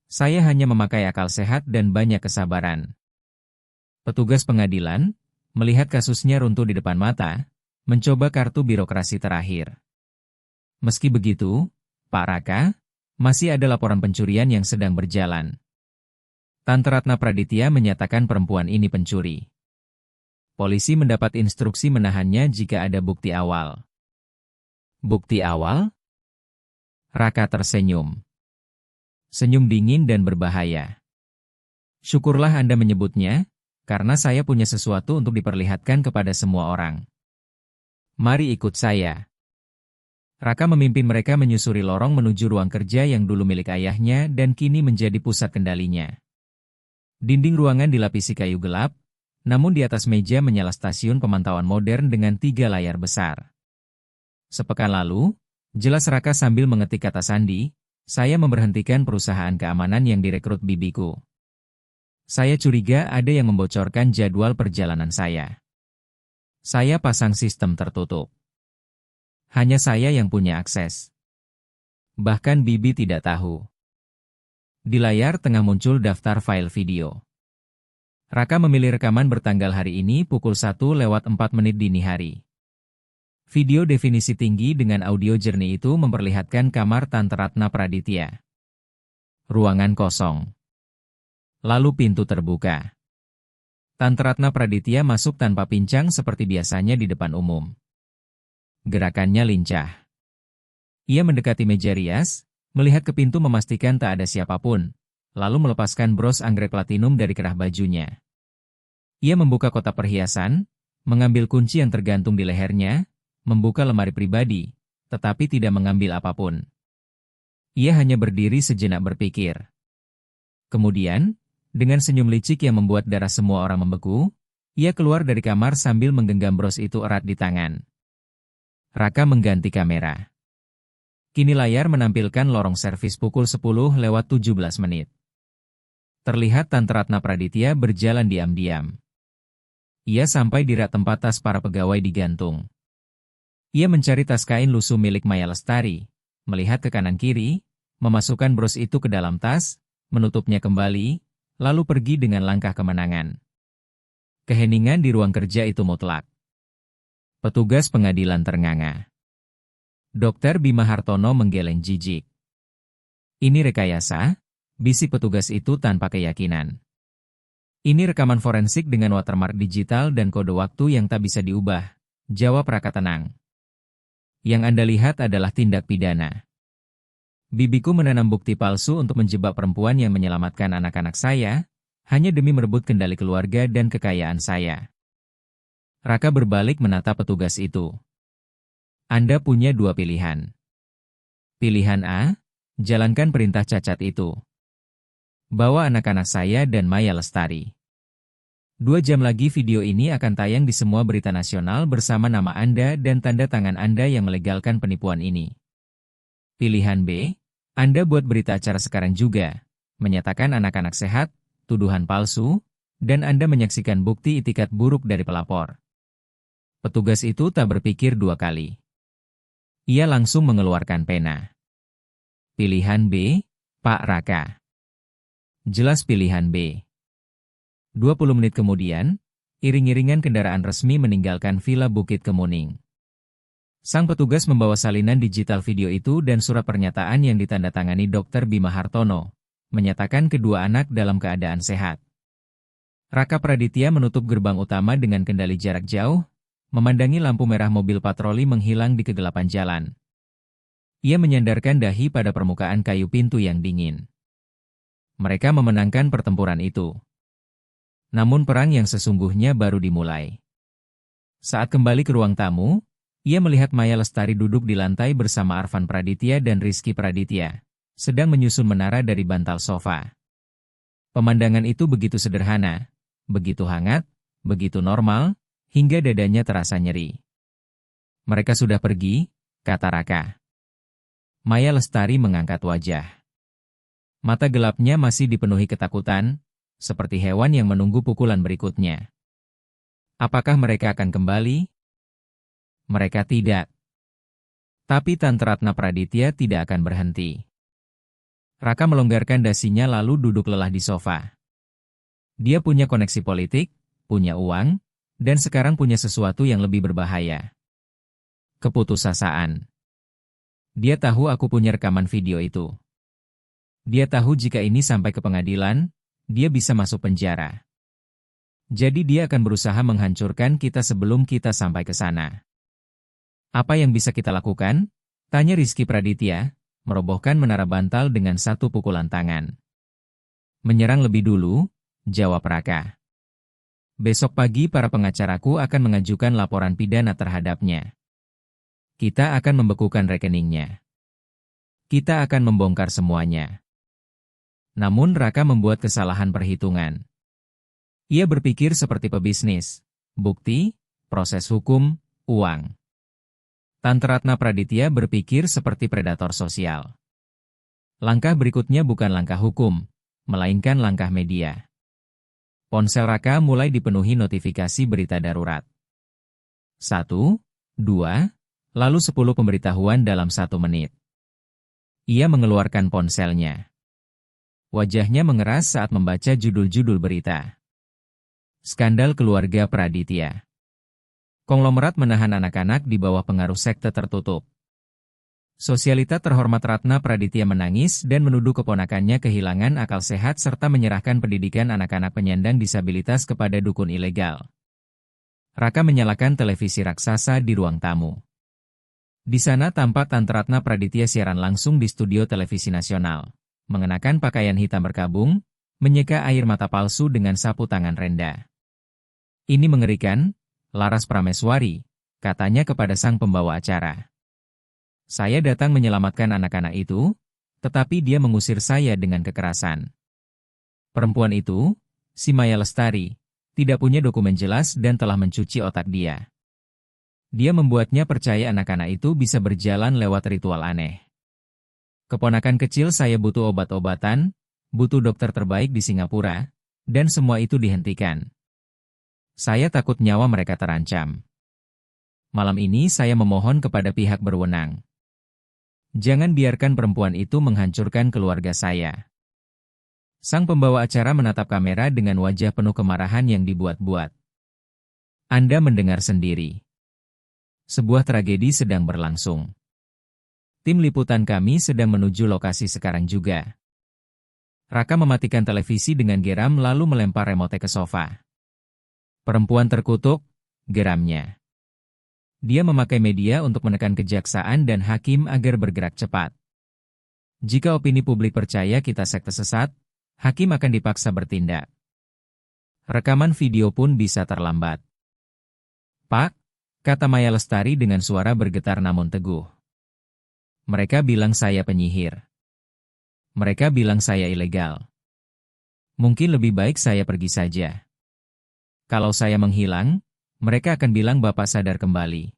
Saya hanya memakai akal sehat dan banyak kesabaran. Petugas pengadilan, melihat kasusnya runtuh di depan mata, mencoba kartu birokrasi terakhir. Meski begitu, Pak Raka, masih ada laporan pencurian yang sedang berjalan. Tante Ratna Praditya menyatakan perempuan ini pencuri. Polisi mendapat instruksi menahannya jika ada bukti awal. Bukti awal? Raka tersenyum. Senyum dingin dan berbahaya. Syukurlah Anda menyebutnya, karena saya punya sesuatu untuk diperlihatkan kepada semua orang. Mari ikut saya. Raka memimpin mereka menyusuri lorong menuju ruang kerja yang dulu milik ayahnya dan kini menjadi pusat kendalinya. Dinding ruangan dilapisi kayu gelap, namun di atas meja menyala stasiun pemantauan modern dengan 3 layar besar. Sepekan lalu, jelas Raka sambil mengetik kata sandi, saya memberhentikan perusahaan keamanan yang direkrut bibiku. Saya curiga ada yang membocorkan jadwal perjalanan saya. Saya pasang sistem tertutup. Hanya saya yang punya akses. Bahkan Bibi tidak tahu. Di layar tengah muncul daftar file video. Raka memilih rekaman bertanggal hari ini pukul 1:04 dini hari. Video definisi tinggi dengan audio jernih itu memperlihatkan kamar Tante Ratna Praditya. Ruangan kosong. Lalu pintu terbuka. Tante Ratna Praditya masuk tanpa pincang seperti biasanya di depan umum. Gerakannya lincah. Ia mendekati meja rias, melihat ke pintu memastikan tak ada siapapun, lalu melepaskan bros anggrek platinum dari kerah bajunya. Ia membuka kotak perhiasan, mengambil kunci yang tergantung di lehernya, membuka lemari pribadi, tetapi tidak mengambil apapun. Ia hanya berdiri sejenak berpikir. Kemudian, dengan senyum licik yang membuat darah semua orang membeku, ia keluar dari kamar sambil menggenggam bros itu erat di tangan. Raka mengganti kamera. Kini layar menampilkan lorong servis pukul 10:17. Terlihat Tante Ratna Praditya berjalan diam-diam. Ia sampai di rak tempat tas para pegawai digantung. Ia mencari tas kain lusuh milik Maya Lestari, melihat ke kanan-kiri, memasukkan bros itu ke dalam tas, menutupnya kembali, lalu pergi dengan langkah kemenangan. Keheningan di ruang kerja itu mutlak. Petugas pengadilan ternganga. Dokter Bima Hartono menggeleng jijik. Ini rekayasa, bisik petugas itu tanpa keyakinan. Ini rekaman forensik dengan watermark digital dan kode waktu yang tak bisa diubah, jawab Raka tenang. Yang Anda lihat adalah tindak pidana. Bibiku menanam bukti palsu untuk menjebak perempuan yang menyelamatkan anak-anak saya, hanya demi merebut kendali keluarga dan kekayaan saya. Raka berbalik menatap petugas itu. Anda punya dua pilihan. Pilihan A, jalankan perintah cacat itu. Bawa anak-anak saya dan Maya Lestari. 2 jam lagi video ini akan tayang di semua berita nasional bersama nama Anda dan tanda tangan Anda yang melegalkan penipuan ini. Pilihan B, Anda buat berita acara sekarang juga, menyatakan anak-anak sehat, tuduhan palsu, dan Anda menyaksikan bukti itikat buruk dari pelapor. Petugas itu tak berpikir 2 kali. Ia langsung mengeluarkan pena. Pilihan B, Pak Raka. Jelas pilihan B. 20 menit kemudian, iring-iringan kendaraan resmi meninggalkan Villa Bukit Kemuning. Sang petugas membawa salinan digital video itu dan surat pernyataan yang ditandatangani Dr. Bima Hartono, menyatakan kedua anak dalam keadaan sehat. Raka Praditya menutup gerbang utama dengan kendali jarak jauh, memandangi lampu merah mobil patroli menghilang di kegelapan jalan. Ia menyandarkan dahi pada permukaan kayu pintu yang dingin. Mereka memenangkan pertempuran itu. Namun perang yang sesungguhnya baru dimulai. Saat kembali ke ruang tamu, ia melihat Maya Lestari duduk di lantai bersama Arvan Praditya dan Rizky Praditya, sedang menyusun menara dari bantal sofa. Pemandangan itu begitu sederhana, begitu hangat, begitu normal, hingga dadanya terasa nyeri. Mereka sudah pergi, kata Raka. Maya Lestari mengangkat wajah. Mata gelapnya masih dipenuhi ketakutan, seperti hewan yang menunggu pukulan berikutnya. Apakah mereka akan kembali? Mereka tidak. Tapi Tante Ratna Praditya tidak akan berhenti. Raka melonggarkan dasinya lalu duduk lelah di sofa. Dia punya koneksi politik, punya uang, dan sekarang punya sesuatu yang lebih berbahaya. Keputusasaan. Dia tahu aku punya rekaman video itu. Dia tahu jika ini sampai ke pengadilan, dia bisa masuk penjara. Jadi dia akan berusaha menghancurkan kita sebelum kita sampai ke sana. Apa yang bisa kita lakukan? Tanya Rizky Praditya, merobohkan menara bantal dengan satu pukulan tangan. Menyerang lebih dulu, jawab Raka. Besok pagi para pengacaraku akan mengajukan laporan pidana terhadapnya. Kita akan membekukan rekeningnya. Kita akan membongkar semuanya. Namun Raka membuat kesalahan perhitungan. Ia berpikir seperti pebisnis, bukti, proses hukum, uang. Tante Ratna Praditya berpikir seperti predator sosial. Langkah berikutnya bukan langkah hukum, melainkan langkah media. Ponsel Raka mulai dipenuhi notifikasi berita darurat. 1, 2, lalu 10 pemberitahuan dalam 1 menit. Ia mengeluarkan ponselnya. Wajahnya mengeras saat membaca judul-judul berita. Skandal keluarga Praditya. Konglomerat menahan anak-anak di bawah pengaruh sekte tertutup. Sosialita terhormat Ratna Praditya menangis dan menuduh keponakannya kehilangan akal sehat serta menyerahkan pendidikan anak-anak penyandang disabilitas kepada dukun ilegal. Raka menyalakan televisi raksasa di ruang tamu. Di sana tampak Tante Ratna Praditya siaran langsung di studio televisi nasional. Mengenakan pakaian hitam berkabung, menyeka air mata palsu dengan sapu tangan rendah. "Ini mengerikan, Laras Prameswari," katanya kepada sang pembawa acara. "Saya datang menyelamatkan anak-anak itu, tetapi dia mengusir saya dengan kekerasan. Perempuan itu, si Maya Lestari, tidak punya dokumen jelas dan telah mencuci otak dia. Dia membuatnya percaya anak-anak itu bisa berjalan lewat ritual aneh. Keponakan kecil saya butuh obat-obatan, butuh dokter terbaik di Singapura, dan semua itu dihentikan. Saya takut nyawa mereka terancam. Malam ini saya memohon kepada pihak berwenang. Jangan biarkan perempuan itu menghancurkan keluarga saya." Sang pembawa acara menatap kamera dengan wajah penuh kemarahan yang dibuat-buat. "Anda mendengar sendiri. Sebuah tragedi sedang berlangsung. Tim liputan kami sedang menuju lokasi sekarang juga." Raka mematikan televisi dengan geram lalu melempar remote ke sofa. "Perempuan terkutuk," geramnya. Dia memakai media untuk menekan kejaksaan dan hakim agar bergerak cepat. Jika opini publik percaya kita sekte sesat, hakim akan dipaksa bertindak. Rekaman video pun bisa terlambat. "Pak," kata Maya Lestari dengan suara bergetar namun teguh. "Mereka bilang saya penyihir. Mereka bilang saya ilegal. Mungkin lebih baik saya pergi saja. Kalau saya menghilang, mereka akan bilang Bapak sadar kembali.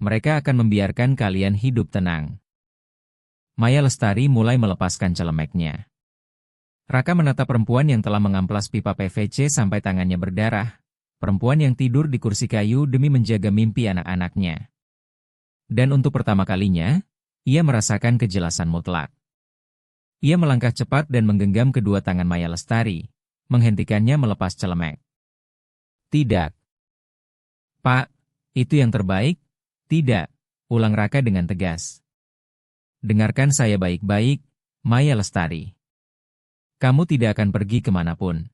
Mereka akan membiarkan kalian hidup tenang." Maya Lestari mulai melepaskan celemeknya. Raka menatap perempuan yang telah mengamplas pipa PVC sampai tangannya berdarah, perempuan yang tidur di kursi kayu demi menjaga mimpi anak-anaknya. Dan untuk pertama kalinya, ia merasakan kejelasan mutlak. Ia melangkah cepat dan menggenggam kedua tangan Maya Lestari, menghentikannya melepas celemek. "Tidak. Pak, itu yang terbaik?" "Tidak," ulang Raka dengan tegas. "Dengarkan saya baik-baik, Maya Lestari. Kamu tidak akan pergi kemanapun.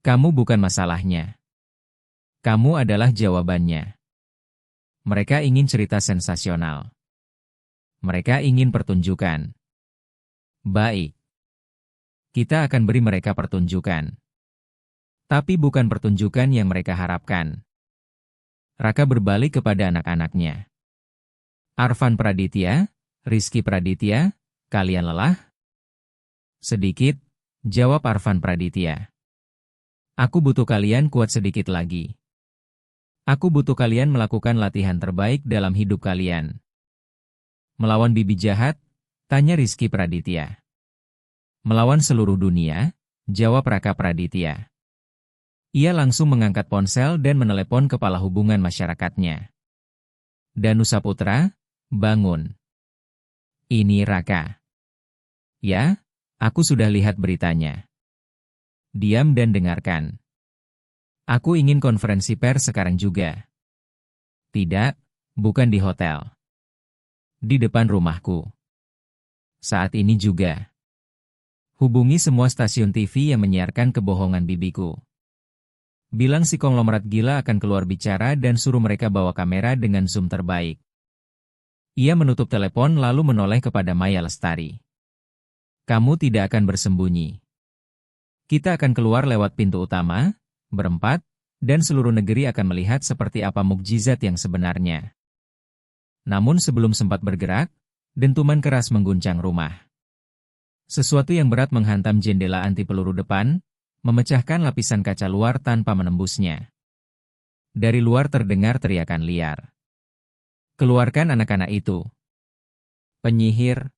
Kamu bukan masalahnya. Kamu adalah jawabannya. Mereka ingin cerita sensasional. Mereka ingin pertunjukan. Baik. Kita akan beri mereka pertunjukan. Tapi bukan pertunjukan yang mereka harapkan." Raka berbalik kepada anak-anaknya. "Arfan Praditya, Rizky Praditya, kalian lelah?" "Sedikit," jawab Arfan Praditya. "Aku butuh kalian kuat sedikit lagi. Aku butuh kalian melakukan latihan terbaik dalam hidup kalian." "Melawan bibi jahat?" tanya Rizky Praditya. "Melawan seluruh dunia," jawab Raka Praditya. Ia langsung mengangkat ponsel dan menelepon kepala hubungan masyarakatnya. "Danu Saputra, bangun. Ini Raka." "Ya, aku sudah lihat beritanya." "Diam dan dengarkan. Aku ingin konferensi pers sekarang juga." "Tidak, bukan di hotel. Di depan rumahku. Saat ini juga. Hubungi semua stasiun TV yang menyiarkan kebohongan bibiku. Bilang si konglomerat gila akan keluar bicara dan suruh mereka bawa kamera dengan zoom terbaik." Ia menutup telepon lalu menoleh kepada Maya Lestari. "Kamu tidak akan bersembunyi. Kita akan keluar lewat pintu utama, berempat, dan seluruh negeri akan melihat seperti apa mukjizat yang sebenarnya." Namun sebelum sempat bergerak, dentuman keras mengguncang rumah. Sesuatu yang berat menghantam jendela anti peluru depan, memecahkan lapisan kaca luar tanpa menembusnya. Dari luar terdengar teriakan liar. "Keluarkan anak-anak itu. Penyihir."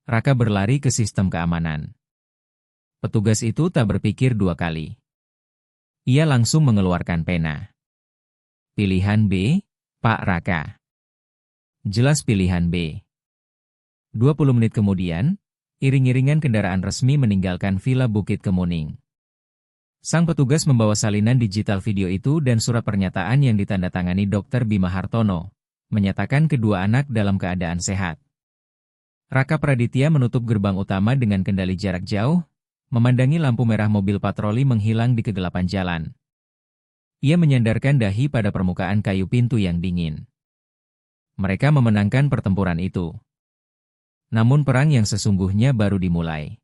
Raka berlari ke sistem keamanan. Petugas itu tak berpikir dua kali. Ia langsung mengeluarkan pena. "Pilihan B, Pak Raka." "Jelas pilihan B." 20 menit kemudian, iring-iringan kendaraan resmi meninggalkan Villa Bukit Kemuning. Sang petugas membawa salinan digital video itu dan surat pernyataan yang ditandatangani Dr. Bima Hartono, menyatakan kedua anak dalam keadaan sehat. Raka Praditya menutup gerbang utama dengan kendali jarak jauh, memandangi lampu merah mobil patroli menghilang di kegelapan jalan. Ia menyandarkan dahi pada permukaan kayu pintu yang dingin. Mereka memenangkan pertempuran itu. Namun perang yang sesungguhnya baru dimulai.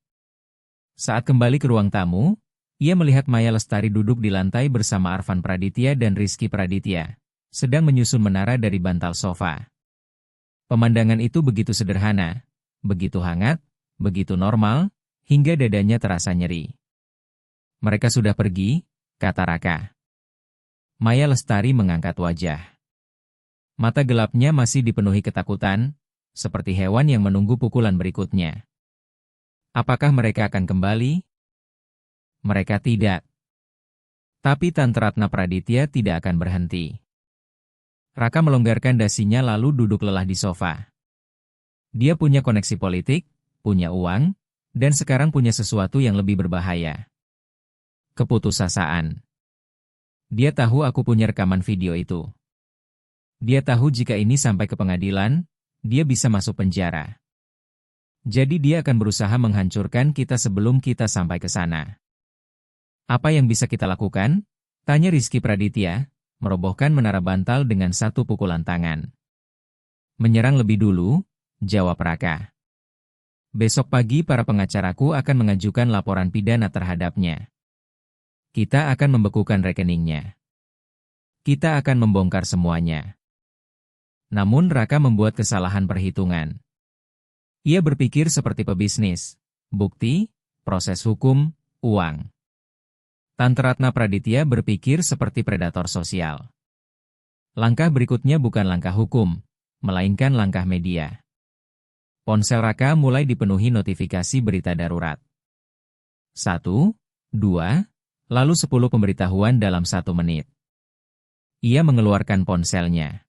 Saat kembali ke ruang tamu, ia melihat Maya Lestari duduk di lantai bersama Arvan Praditya dan Rizky Praditya, sedang menyusun menara dari bantal sofa. Pemandangan itu begitu sederhana, begitu hangat, begitu normal, hingga dadanya terasa nyeri. Mereka sudah pergi, kata Raka. Maya Lestari mengangkat wajah. Mata gelapnya masih dipenuhi ketakutan, seperti hewan yang menunggu pukulan berikutnya. Apakah mereka akan kembali? Mereka tidak. Tapi Tante Ratna Praditya tidak akan berhenti. Raka melonggarkan dasinya lalu duduk lelah di sofa. Dia punya koneksi politik, punya uang, dan sekarang punya sesuatu yang lebih berbahaya. Keputusasaan. Dia tahu aku punya rekaman video itu. Dia tahu jika ini sampai ke pengadilan, dia bisa masuk penjara. Jadi dia akan berusaha menghancurkan kita sebelum kita sampai ke sana. Apa yang bisa kita lakukan? Tanya Rizky Praditya, merobohkan menara bantal dengan satu pukulan tangan. Menyerang lebih dulu, jawab Raka. Besok pagi para pengacaraku akan mengajukan laporan pidana terhadapnya. Kita akan membekukan rekeningnya. Kita akan membongkar semuanya. Namun Raka membuat kesalahan perhitungan. Ia berpikir seperti pebisnis, bukti, proses hukum, uang. Tante Ratna Praditya berpikir seperti predator sosial. Langkah berikutnya bukan langkah hukum, melainkan langkah media. Ponsel Raka mulai dipenuhi notifikasi berita darurat. 1, 2, lalu 10 pemberitahuan dalam 1 menit. Ia mengeluarkan ponselnya.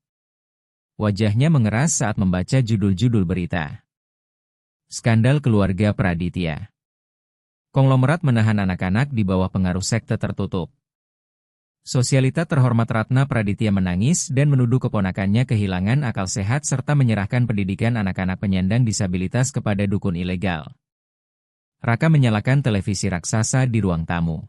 Wajahnya mengeras saat membaca judul-judul berita. Skandal keluarga Praditya. Konglomerat menahan anak-anak di bawah pengaruh sekte tertutup. Sosialita terhormat Ratna Praditya menangis dan menuduh keponakannya kehilangan akal sehat serta menyerahkan pendidikan anak-anak penyandang disabilitas kepada dukun ilegal. Raka menyalakan televisi raksasa di ruang tamu.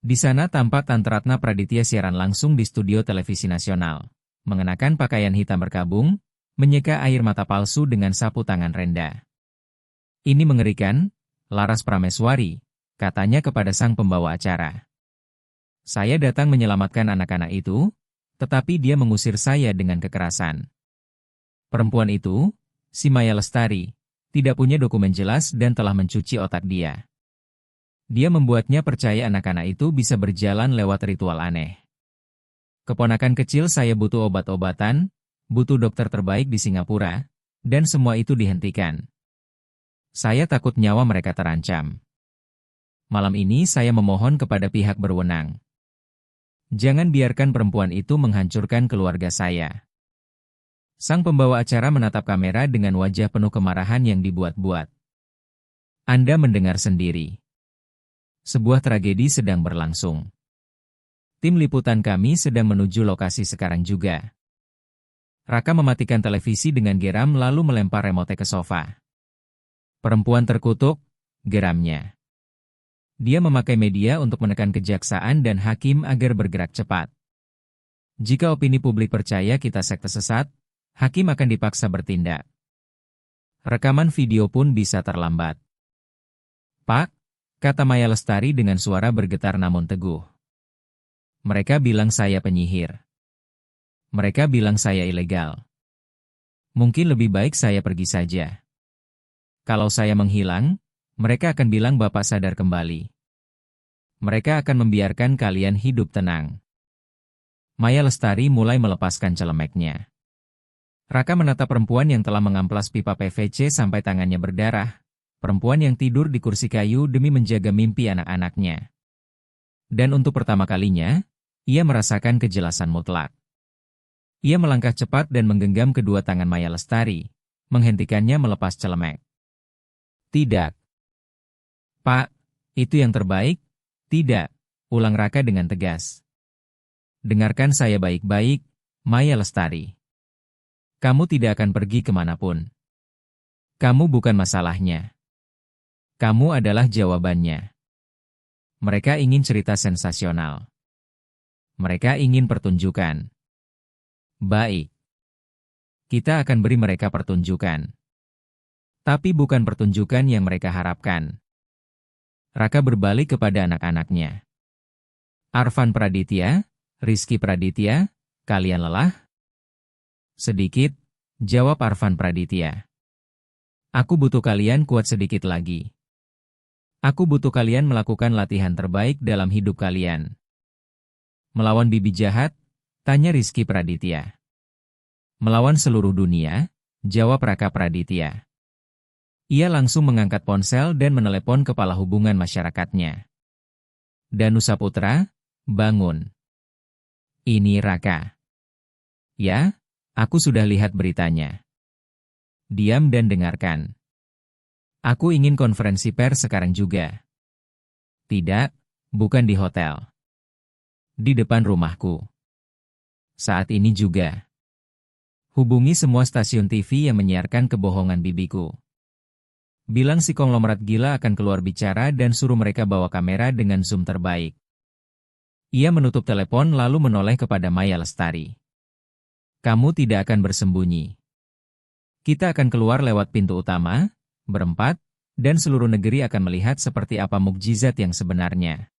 Di sana tampak Tante Ratna Praditya siaran langsung di studio televisi nasional, mengenakan pakaian hitam berkabung, menyeka air mata palsu dengan sapu tangan rendah. Ini mengerikan, Laras Prameswari, katanya kepada sang pembawa acara. Saya datang menyelamatkan anak-anak itu, tetapi dia mengusir saya dengan kekerasan. Perempuan itu, si Maya Lestari, tidak punya dokumen jelas dan telah mencuci otak dia. Dia membuatnya percaya anak-anak itu bisa berjalan lewat ritual aneh. Keponakan kecil saya butuh obat-obatan, butuh dokter terbaik di Singapura, dan semua itu dihentikan. Saya takut nyawa mereka terancam. Malam ini saya memohon kepada pihak berwenang. Jangan biarkan perempuan itu menghancurkan keluarga saya. Sang pembawa acara menatap kamera dengan wajah penuh kemarahan yang dibuat-buat. Anda mendengar sendiri. Sebuah tragedi sedang berlangsung. Tim liputan kami sedang menuju lokasi sekarang juga. Raka mematikan televisi dengan geram lalu melempar remote ke sofa. Perempuan terkutuk, geramnya. Dia memakai media untuk menekan kejaksaan dan hakim agar bergerak cepat. Jika opini publik percaya kita sekte sesat, hakim akan dipaksa bertindak. Rekaman video pun bisa terlambat. Pak, kata Maya Lestari dengan suara bergetar namun teguh. Mereka bilang saya penyihir. Mereka bilang saya ilegal. Mungkin lebih baik saya pergi saja. Kalau saya menghilang, mereka akan bilang Bapak sadar kembali. Mereka akan membiarkan kalian hidup tenang. Maya Lestari mulai melepaskan celemeknya. Raka menatap perempuan yang telah mengamplas pipa PVC sampai tangannya berdarah. Perempuan yang tidur di kursi kayu demi menjaga mimpi anak-anaknya. Dan untuk pertama kalinya, ia merasakan kejelasan mutlak. Ia melangkah cepat dan menggenggam kedua tangan Maya Lestari, menghentikannya melepas celemek. Tidak. Pak, itu yang terbaik? Tidak, ulang Raka dengan tegas. Dengarkan saya baik-baik, Maya Lestari. Kamu tidak akan pergi kemanapun. Kamu bukan masalahnya. Kamu adalah jawabannya. Mereka ingin cerita sensasional. Mereka ingin pertunjukan. Baik. Kita akan beri mereka pertunjukan. Tapi bukan pertunjukan yang mereka harapkan. Raka berbalik kepada anak-anaknya. Arfan Praditya, Rizky Praditya, kalian lelah? Sedikit, jawab Arfan Praditya. Aku butuh kalian kuat sedikit lagi. Aku butuh kalian melakukan latihan terbaik dalam hidup kalian. Melawan bibi jahat? Tanya Rizky Praditya. Melawan seluruh dunia? Jawab Raka Praditya. Ia langsung mengangkat ponsel dan menelepon kepala hubungan masyarakatnya. Danu Saputra, bangun. Ini Raka. Ya, aku sudah lihat beritanya. Diam dan dengarkan. Aku ingin konferensi pers sekarang juga. Tidak, bukan di hotel. Di depan rumahku. Saat ini juga. Hubungi semua stasiun TV yang menyiarkan kebohongan bibiku. Bilang si konglomerat gila akan keluar bicara dan suruh mereka bawa kamera dengan zoom terbaik. Ia menutup telepon lalu menoleh kepada Maya Lestari. Kamu tidak akan bersembunyi. Kita akan keluar lewat pintu utama, berempat, dan seluruh negeri akan melihat seperti apa mukjizat yang sebenarnya.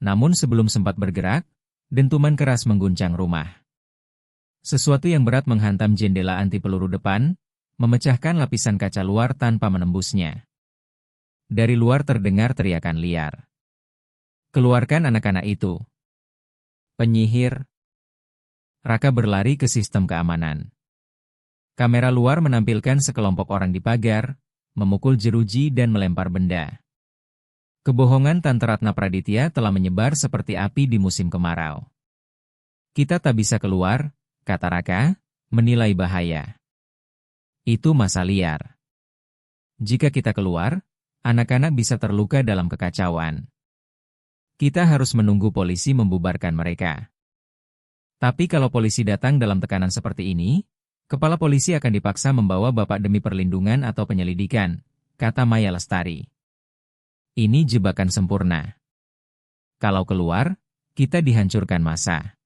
Namun sebelum sempat bergerak, dentuman keras mengguncang rumah. Sesuatu yang berat menghantam jendela anti peluru depan, memecahkan lapisan kaca luar tanpa menembusnya. Dari luar terdengar teriakan liar. Keluarkan anak-anak itu. Penyihir. Raka berlari ke sistem keamanan. Kamera luar menampilkan sekelompok orang di pagar, memukul jeruji dan melempar benda. Kebohongan Tante Ratna Praditya telah menyebar seperti api di musim kemarau. Kita tak bisa keluar, kata Raka, menilai bahaya. Itu masa liar. Jika kita keluar, anak-anak bisa terluka dalam kekacauan. Kita harus menunggu polisi membubarkan mereka. Tapi kalau polisi datang dalam tekanan seperti ini, kepala polisi akan dipaksa membawa bapak demi perlindungan atau penyelidikan, kata Maya Lestari. Ini jebakan sempurna. Kalau keluar, kita dihancurkan massa.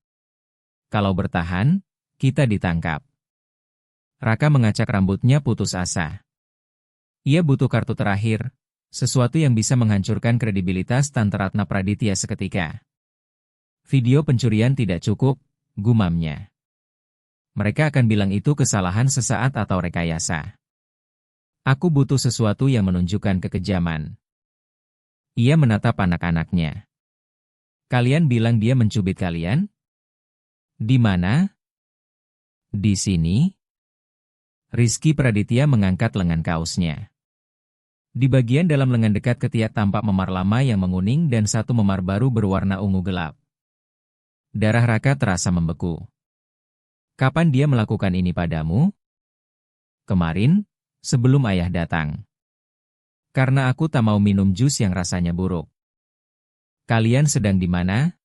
Kalau bertahan, kita ditangkap. Raka mengacak rambutnya putus asa. Ia butuh kartu terakhir, sesuatu yang bisa menghancurkan kredibilitas Tante Ratna Praditya seketika. Video pencurian tidak cukup, gumamnya. Mereka akan bilang itu kesalahan sesaat atau rekayasa. Aku butuh sesuatu yang menunjukkan kekejaman. Ia menatap anak-anaknya. Kalian bilang dia mencubit kalian? Di mana? Di sini? Rizky Praditya mengangkat lengan kaosnya. Di bagian dalam lengan dekat ketiak tampak memar lama yang menguning dan satu memar baru berwarna ungu gelap. Darah Raka terasa membeku. Kapan dia melakukan ini padamu? Kemarin, sebelum ayah datang. Karena aku tak mau minum jus yang rasanya buruk. Kalian sedang di mana?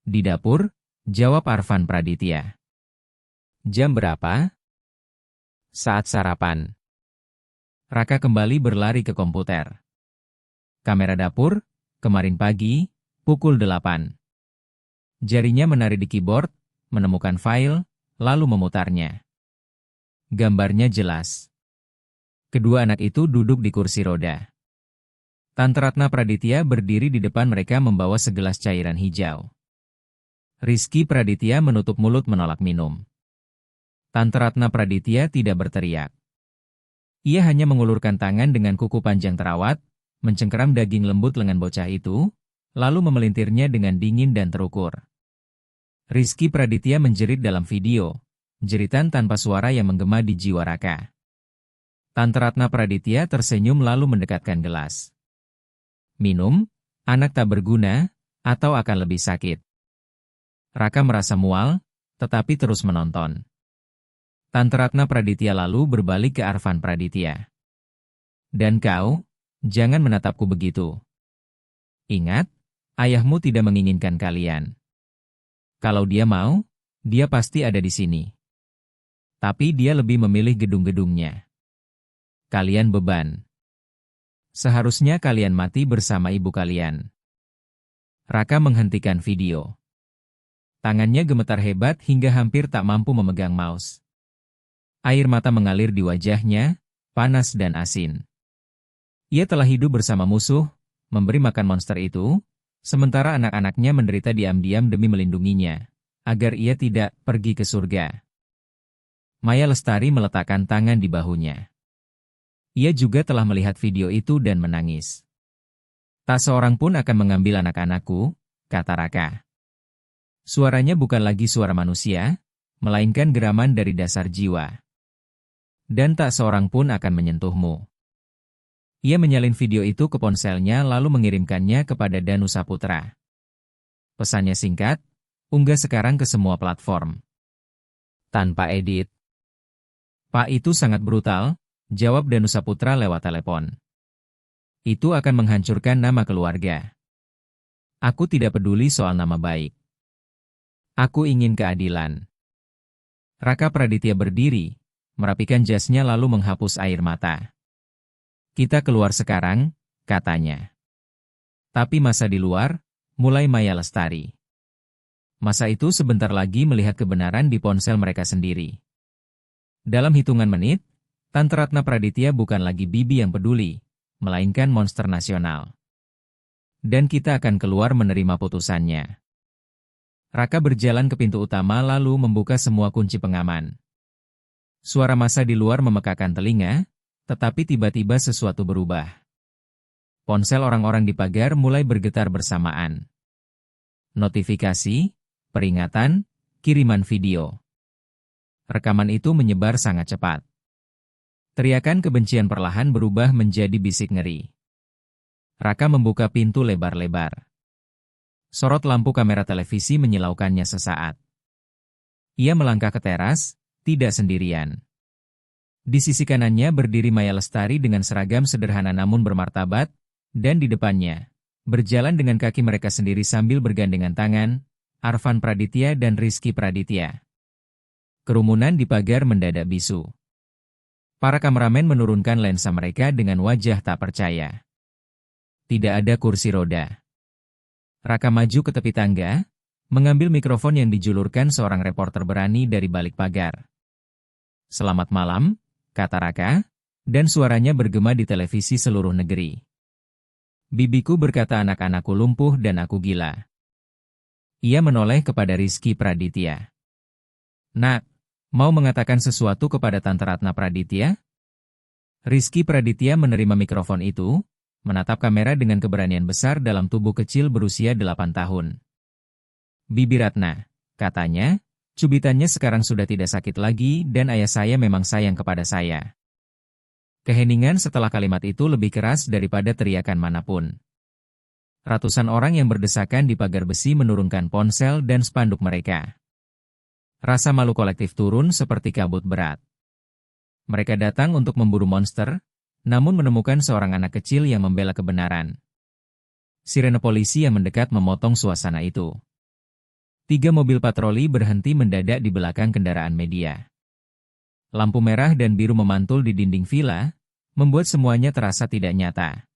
Di dapur, jawab Arfan Praditya. Jam berapa? Saat sarapan. Raka kembali berlari ke komputer. Kamera dapur, kemarin pagi, pukul 8. Jarinya menari di keyboard, menemukan file, lalu memutarnya. Gambarnya jelas. Kedua anak itu duduk di kursi roda. Tante Ratna Praditya berdiri di depan mereka membawa segelas cairan hijau. Rizky Praditya menutup mulut menolak minum. Tante Ratna Praditya tidak berteriak. Ia hanya mengulurkan tangan dengan kuku panjang terawat, mencengkeram daging lembut lengan bocah itu, lalu memelintirnya dengan dingin dan terukur. Rizky Praditya menjerit dalam video, jeritan tanpa suara yang menggema di jiwa Raka. Tante Ratna Praditya tersenyum lalu mendekatkan gelas. Minum, anak tak berguna, atau akan lebih sakit. Raka merasa mual, tetapi terus menonton. Tante Ratna Praditya lalu berbalik ke Arfan Praditya. Dan kau, jangan menatapku begitu. Ingat, ayahmu tidak menginginkan kalian. Kalau dia mau, dia pasti ada di sini. Tapi dia lebih memilih gedung-gedungnya. Kalian beban. Seharusnya kalian mati bersama ibu kalian. Raka menghentikan video. Tangannya gemetar hebat hingga hampir tak mampu memegang mouse. Air mata mengalir di wajahnya, panas dan asin. Ia telah hidup bersama musuh, memberi makan monster itu, sementara anak-anaknya menderita diam-diam demi melindunginya, agar ia tidak pergi ke surga. Maya Lestari meletakkan tangan di bahunya. Ia juga telah melihat video itu dan menangis. Tak seorang pun akan mengambil anak-anakku, kata Raka. Suaranya bukan lagi suara manusia, melainkan geraman dari dasar jiwa. Dan tak seorang pun akan menyentuhmu. Ia menyalin video itu ke ponselnya lalu mengirimkannya kepada Danu Saputra. Pesannya singkat, unggah sekarang ke semua platform. Tanpa edit. Pak, itu sangat brutal, jawab Danu Saputra lewat telepon. Itu akan menghancurkan nama keluarga. Aku tidak peduli soal nama baik. Aku ingin keadilan. Raka Praditya berdiri, merapikan jasnya lalu menghapus air mata. Kita keluar sekarang, katanya. Tapi masa di luar, mulai Maya Lestari. Masa itu sebentar lagi melihat kebenaran di ponsel mereka sendiri. Dalam hitungan menit, Tante Ratna Praditya bukan lagi bibi yang peduli, melainkan monster nasional. Dan kita akan keluar menerima putusannya. Raka berjalan ke pintu utama lalu membuka semua kunci pengaman. Suara massa di luar memekakan telinga, tetapi tiba-tiba sesuatu berubah. Ponsel orang-orang di pagar mulai bergetar bersamaan. Notifikasi, peringatan, kiriman video. Rekaman itu menyebar sangat cepat. Teriakan kebencian perlahan berubah menjadi bisik ngeri. Raka membuka pintu lebar-lebar. Sorot lampu kamera televisi menyilaukannya sesaat. Ia melangkah ke teras, tidak sendirian. Di sisi kanannya berdiri Maya Lestari dengan seragam sederhana namun bermartabat, dan di depannya, berjalan dengan kaki mereka sendiri sambil bergandengan tangan, Arfan Praditya dan Rizky Praditya. Kerumunan di pagar mendadak bisu. Para kameramen menurunkan lensa mereka dengan wajah tak percaya. Tidak ada kursi roda. Raka maju ke tepi tangga, mengambil mikrofon yang dijulurkan seorang reporter berani dari balik pagar. Selamat malam, kata Raka, dan suaranya bergema di televisi seluruh negeri. Bibiku berkata anak-anakku lumpuh dan aku gila. Ia menoleh kepada Rizky Praditya. Nak, mau mengatakan sesuatu kepada Tante Ratna Praditya? Rizky Praditya menerima mikrofon itu, menatap kamera dengan keberanian besar dalam tubuh kecil berusia 8 tahun. Bibi Ratna, katanya, cubitannya sekarang sudah tidak sakit lagi dan ayah saya memang sayang kepada saya. Keheningan setelah kalimat itu lebih keras daripada teriakan manapun. Ratusan orang yang berdesakan di pagar besi menurunkan ponsel dan spanduk mereka. Rasa malu kolektif turun seperti kabut berat. Mereka datang untuk memburu monster, namun menemukan seorang anak kecil yang membela kebenaran. Sirene polisi yang mendekat memotong suasana itu. 3 mobil patroli berhenti mendadak di belakang kendaraan media. Lampu merah dan biru memantul di dinding villa, membuat semuanya terasa tidak nyata.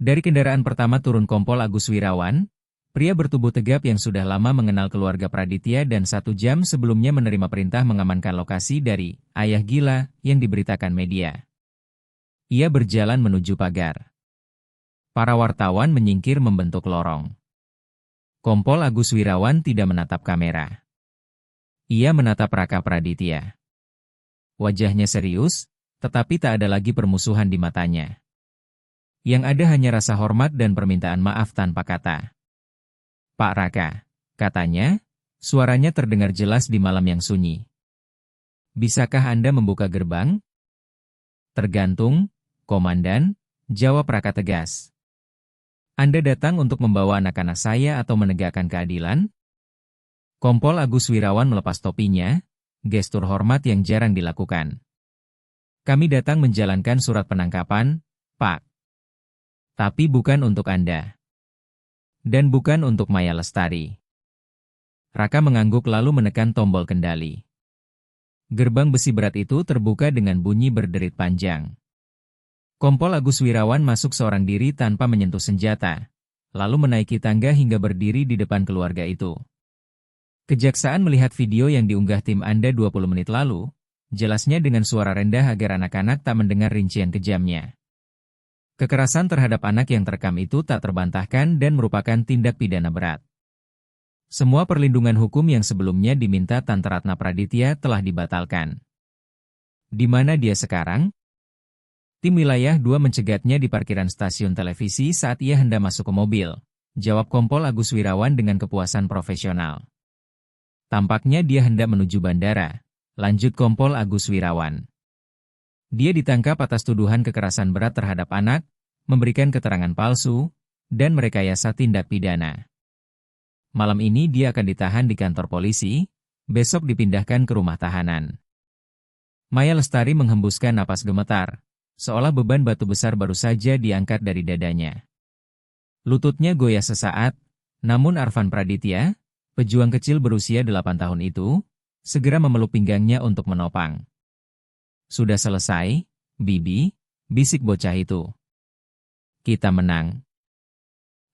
Dari kendaraan pertama turun Kompol Agus Wirawan, pria bertubuh tegap yang sudah lama mengenal keluarga Praditya dan 1 jam sebelumnya menerima perintah mengamankan lokasi dari ayah gila yang diberitakan media. Ia berjalan menuju pagar. Para wartawan menyingkir membentuk lorong. Kompol Agus Wirawan tidak menatap kamera. Ia menatap Raka Praditya. Wajahnya serius, tetapi tak ada lagi permusuhan di matanya. Yang ada hanya rasa hormat dan permintaan maaf tanpa kata. Pak Raka, katanya, suaranya terdengar jelas di malam yang sunyi. Bisakah Anda membuka gerbang? Tergantung, Komandan, jawab Raka tegas. Anda datang untuk membawa anak-anak saya atau menegakkan keadilan? Kompol Agus Wirawan melepas topinya, gestur hormat yang jarang dilakukan. Kami datang menjalankan surat penangkapan, Pak. Tapi bukan untuk Anda. Dan bukan untuk Maya Lestari. Raka mengangguk lalu menekan tombol kendali. Gerbang besi berat itu terbuka dengan bunyi berderit panjang. Kompol Agus Wirawan masuk seorang diri tanpa menyentuh senjata, lalu menaiki tangga hingga berdiri di depan keluarga itu. Kejaksaan melihat video yang diunggah tim Anda 20 menit lalu, jelasnya dengan suara rendah agar anak-anak tak mendengar rincian kejamnya. Kekerasan terhadap anak yang terekam itu tak terbantahkan dan merupakan tindak pidana berat. Semua perlindungan hukum yang sebelumnya diminta Tante Ratna Praditya telah dibatalkan. Di mana dia sekarang? Tim Wilayah 2 mencegatnya di parkiran stasiun televisi saat ia hendak masuk ke mobil, jawab Kompol Agus Wirawan dengan kepuasan profesional. Tampaknya dia hendak menuju bandara, lanjut Kompol Agus Wirawan. Dia ditangkap atas tuduhan kekerasan berat terhadap anak, memberikan keterangan palsu, dan merekayasa tindak pidana. Malam ini dia akan ditahan di kantor polisi, besok dipindahkan ke rumah tahanan. Maya Lestari menghembuskan napas gemetar, seolah beban batu besar baru saja diangkat dari dadanya. Lututnya goyah sesaat, namun Arfan Praditya, pejuang kecil berusia 8 tahun itu, segera memeluk pinggangnya untuk menopang. Sudah selesai, Bibi, bisik bocah itu. Kita menang.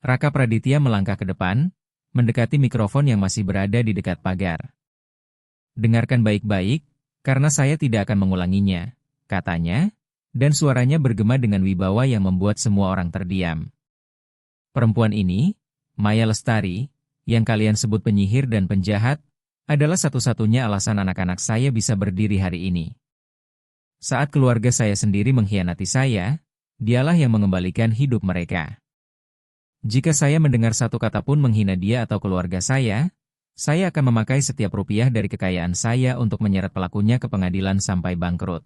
Raka Praditya melangkah ke depan, mendekati mikrofon yang masih berada di dekat pagar. Dengarkan baik-baik, karena saya tidak akan mengulanginya, katanya, dan suaranya bergema dengan wibawa yang membuat semua orang terdiam. Perempuan ini, Maya Lestari, yang kalian sebut penyihir dan penjahat, adalah satu-satunya alasan anak-anak saya bisa berdiri hari ini. Saat keluarga saya sendiri mengkhianati saya, dialah yang mengembalikan hidup mereka. Jika saya mendengar satu kata pun menghina dia atau keluarga saya akan memakai setiap rupiah dari kekayaan saya untuk menyeret pelakunya ke pengadilan sampai bangkrut.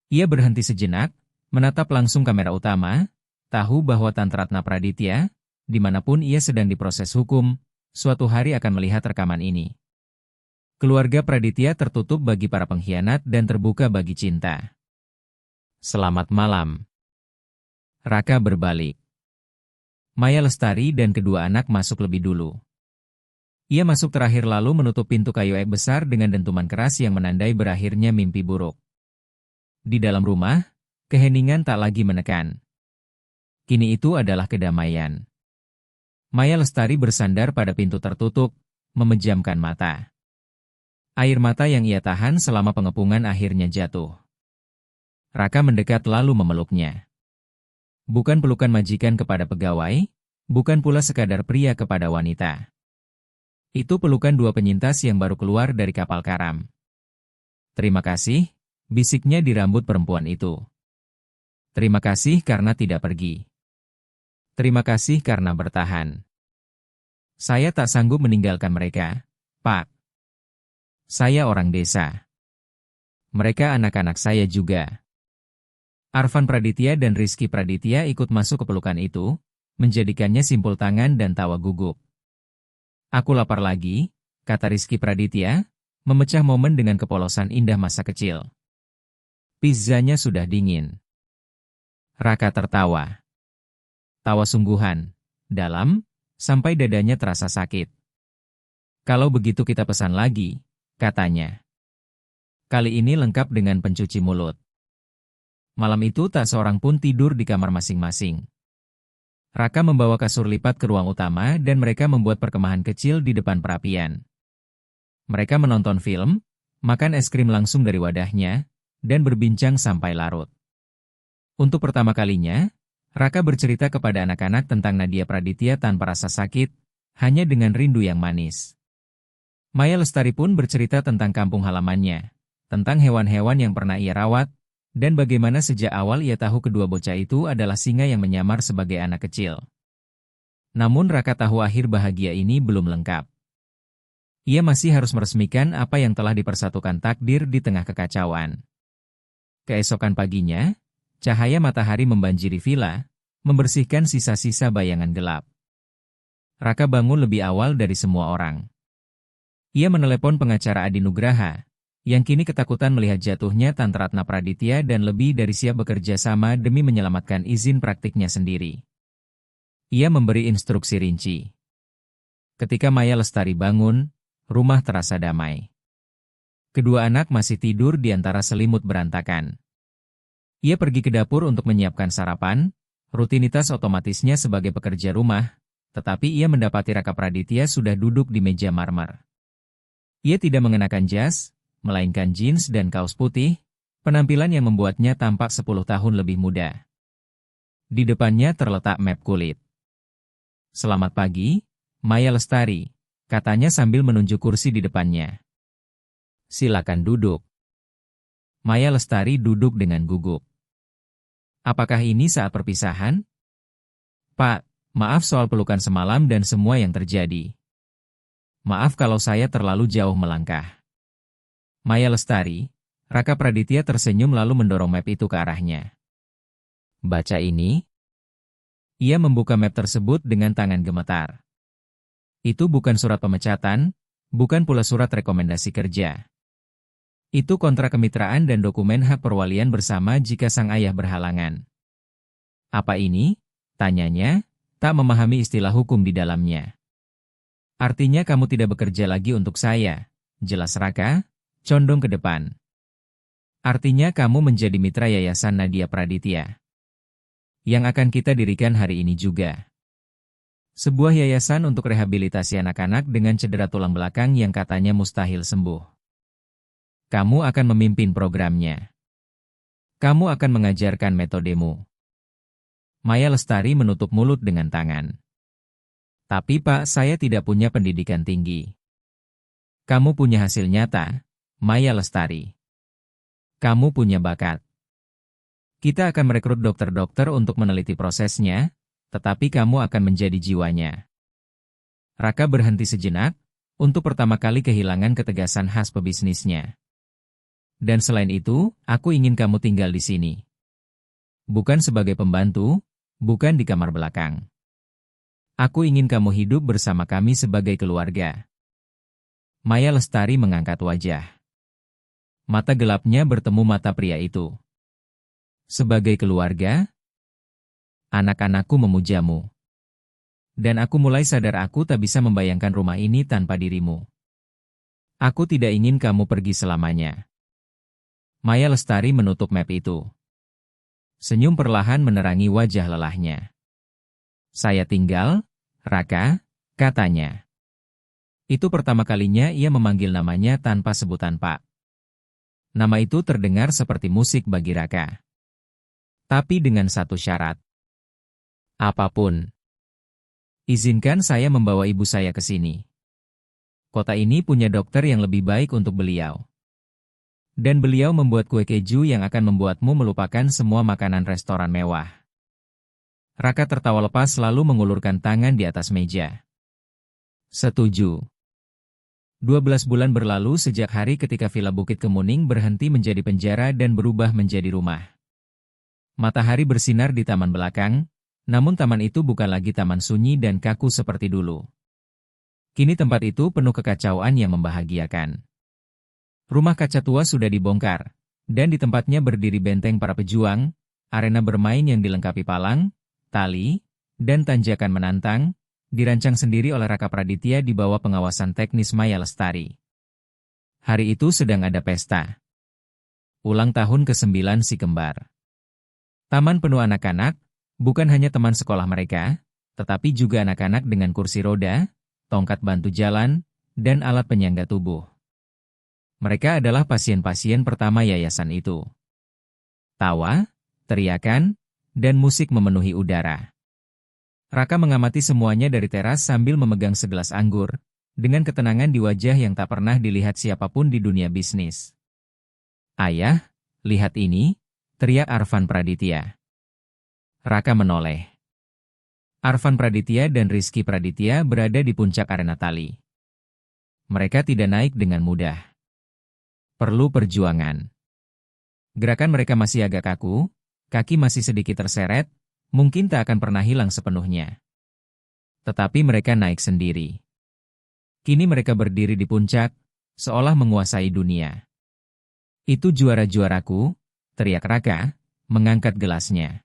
Ia berhenti sejenak, menatap langsung kamera utama, tahu bahwa Tante Ratna Praditya, dimanapun ia sedang diproses hukum, suatu hari akan melihat rekaman ini. Keluarga Praditya tertutup bagi para pengkhianat dan terbuka bagi cinta. Selamat malam. Raka berbalik. Maya Lestari dan kedua anak masuk lebih dulu. Ia masuk terakhir lalu menutup pintu kayu ek besar dengan dentuman keras yang menandai berakhirnya mimpi buruk. Di dalam rumah, keheningan tak lagi menekan. Kini itu adalah kedamaian. Maya Lestari bersandar pada pintu tertutup, memejamkan mata. Air mata yang ia tahan selama pengepungan akhirnya jatuh. Raka mendekat lalu memeluknya. Bukan pelukan majikan kepada pegawai, bukan pula sekadar pria kepada wanita. Itu pelukan dua penyintas yang baru keluar dari kapal karam. Terima kasih, bisiknya di rambut perempuan itu. Terima kasih karena tidak pergi. Terima kasih karena bertahan. Saya tak sanggup meninggalkan mereka, Pak. Saya orang desa. Mereka anak-anak saya juga. Arfan Praditya dan Rizky Praditya ikut masuk ke pelukan itu, menjadikannya simpul tangan dan tawa gugup. Aku lapar lagi, kata Rizky Praditya, memecah momen dengan kepolosan indah masa kecil. Pizzanya sudah dingin. Raka tertawa. Tawa sungguhan, dalam, sampai dadanya terasa sakit. Kalau begitu kita pesan lagi, katanya. Kali ini lengkap dengan pencuci mulut. Malam itu tak seorang pun tidur di kamar masing-masing. Raka membawa kasur lipat ke ruang utama dan mereka membuat perkemahan kecil di depan perapian. Mereka menonton film, makan es krim langsung dari wadahnya, dan berbincang sampai larut. Untuk pertama kalinya, Raka bercerita kepada anak-anak tentang Nadia Praditya tanpa rasa sakit, hanya dengan rindu yang manis. Maya Lestari pun bercerita tentang kampung halamannya, tentang hewan-hewan yang pernah ia rawat, dan bagaimana sejak awal ia tahu kedua bocah itu adalah singa yang menyamar sebagai anak kecil. Namun Raka tahu akhir bahagia ini belum lengkap. Ia masih harus meresmikan apa yang telah dipersatukan takdir di tengah kekacauan. Keesokan paginya, cahaya matahari membanjiri villa, membersihkan sisa-sisa bayangan gelap. Raka bangun lebih awal dari semua orang. Ia menelepon pengacara Adi Nugraha, yang kini ketakutan melihat jatuhnya Tante Ratna Praditya dan lebih dari siap bekerja sama demi menyelamatkan izin praktiknya sendiri. Ia memberi instruksi rinci. Ketika Maya Lestari bangun, rumah terasa damai. Kedua anak masih tidur di antara selimut berantakan. Ia pergi ke dapur untuk menyiapkan sarapan, rutinitas otomatisnya sebagai pekerja rumah, tetapi ia mendapati Raka Praditya sudah duduk di meja marmer. Ia tidak mengenakan jas, melainkan jeans dan kaos putih, penampilan yang membuatnya tampak 10 tahun lebih muda. Di depannya terletak map kulit. "Selamat pagi, Maya Lestari," katanya sambil menunjuk kursi di depannya. "Silakan duduk." Maya Lestari duduk dengan gugup. "Apakah ini saat perpisahan?" "Pak, maaf soal pelukan semalam dan semua yang terjadi. Maaf kalau saya terlalu jauh melangkah." Maya Lestari, Raka Praditya tersenyum lalu mendorong map itu ke arahnya. "Baca ini." Ia membuka map tersebut dengan tangan gemetar. Itu bukan surat pemecatan, bukan pula surat rekomendasi kerja. Itu kontrak kemitraan dan dokumen hak perwalian bersama jika sang ayah berhalangan. "Apa ini?" tanyanya, tak memahami istilah hukum di dalamnya. "Artinya kamu tidak bekerja lagi untuk saya," jelas Raka, condong ke depan. "Artinya kamu menjadi mitra Yayasan Nadia Praditya, yang akan kita dirikan hari ini juga. Sebuah yayasan untuk rehabilitasi anak-anak dengan cedera tulang belakang yang katanya mustahil sembuh. Kamu akan memimpin programnya. Kamu akan mengajarkan metodemu." Maya Lestari menutup mulut dengan tangan. "Tapi Pak, saya tidak punya pendidikan tinggi." "Kamu punya hasil nyata, Maya Lestari. Kamu punya bakat. Kita akan merekrut dokter-dokter untuk meneliti prosesnya, tetapi kamu akan menjadi jiwanya." Raka berhenti sejenak, untuk pertama kali kehilangan ketegasan khas pebisnisnya. "Dan selain itu, aku ingin kamu tinggal di sini. Bukan sebagai pembantu, bukan di kamar belakang. Aku ingin kamu hidup bersama kami sebagai keluarga." Maya Lestari mengangkat wajah. Mata gelapnya bertemu mata pria itu. "Sebagai keluarga? Anak-anakku memujamu. Dan aku mulai sadar aku tak bisa membayangkan rumah ini tanpa dirimu. Aku tidak ingin kamu pergi selamanya." Maya Lestari menutup map itu. Senyum perlahan menerangi wajah lelahnya. "Saya tinggal, Raka," katanya. Itu pertama kalinya ia memanggil namanya tanpa sebutan Pak. Nama itu terdengar seperti musik bagi Raka. Tapi dengan satu syarat. "Apapun. Izinkan saya membawa ibu saya ke sini. Kota ini punya dokter yang lebih baik untuk beliau. Dan beliau membuat kue keju yang akan membuatmu melupakan semua makanan restoran mewah." Raka tertawa lepas lalu mengulurkan tangan di atas meja. "Setuju." 12 bulan berlalu sejak hari ketika Villa Bukit Kemuning berhenti menjadi penjara dan berubah menjadi rumah. Matahari bersinar di taman belakang, namun taman itu bukan lagi taman sunyi dan kaku seperti dulu. Kini tempat itu penuh kekacauan yang membahagiakan. Rumah kaca tua sudah dibongkar, dan di tempatnya berdiri benteng para pejuang, arena bermain yang dilengkapi palang, tali, dan tanjakan menantang, dirancang sendiri oleh Raka Praditya di bawah pengawasan teknis Maya Lestari. Hari itu sedang ada pesta. Ulang tahun ke-9 si kembar. Taman penuh anak-anak, bukan hanya teman sekolah mereka, tetapi juga anak-anak dengan kursi roda, tongkat bantu jalan, dan alat penyangga tubuh. Mereka adalah pasien-pasien pertama yayasan itu. Tawa, teriakan, dan musik memenuhi udara. Raka mengamati semuanya dari teras sambil memegang segelas anggur, dengan ketenangan di wajah yang tak pernah dilihat siapapun di dunia bisnis. "Ayah, lihat ini," teriak Arfan Praditya. Raka menoleh. Arfan Praditya dan Rizky Praditya berada di puncak arena tali. Mereka tidak naik dengan mudah. Perlu perjuangan. Gerakan mereka masih agak kaku, kaki masih sedikit terseret, mungkin tak akan pernah hilang sepenuhnya. Tetapi mereka naik sendiri. Kini mereka berdiri di puncak, seolah menguasai dunia. "Itu juara-juaraku," teriak Raka, mengangkat gelasnya.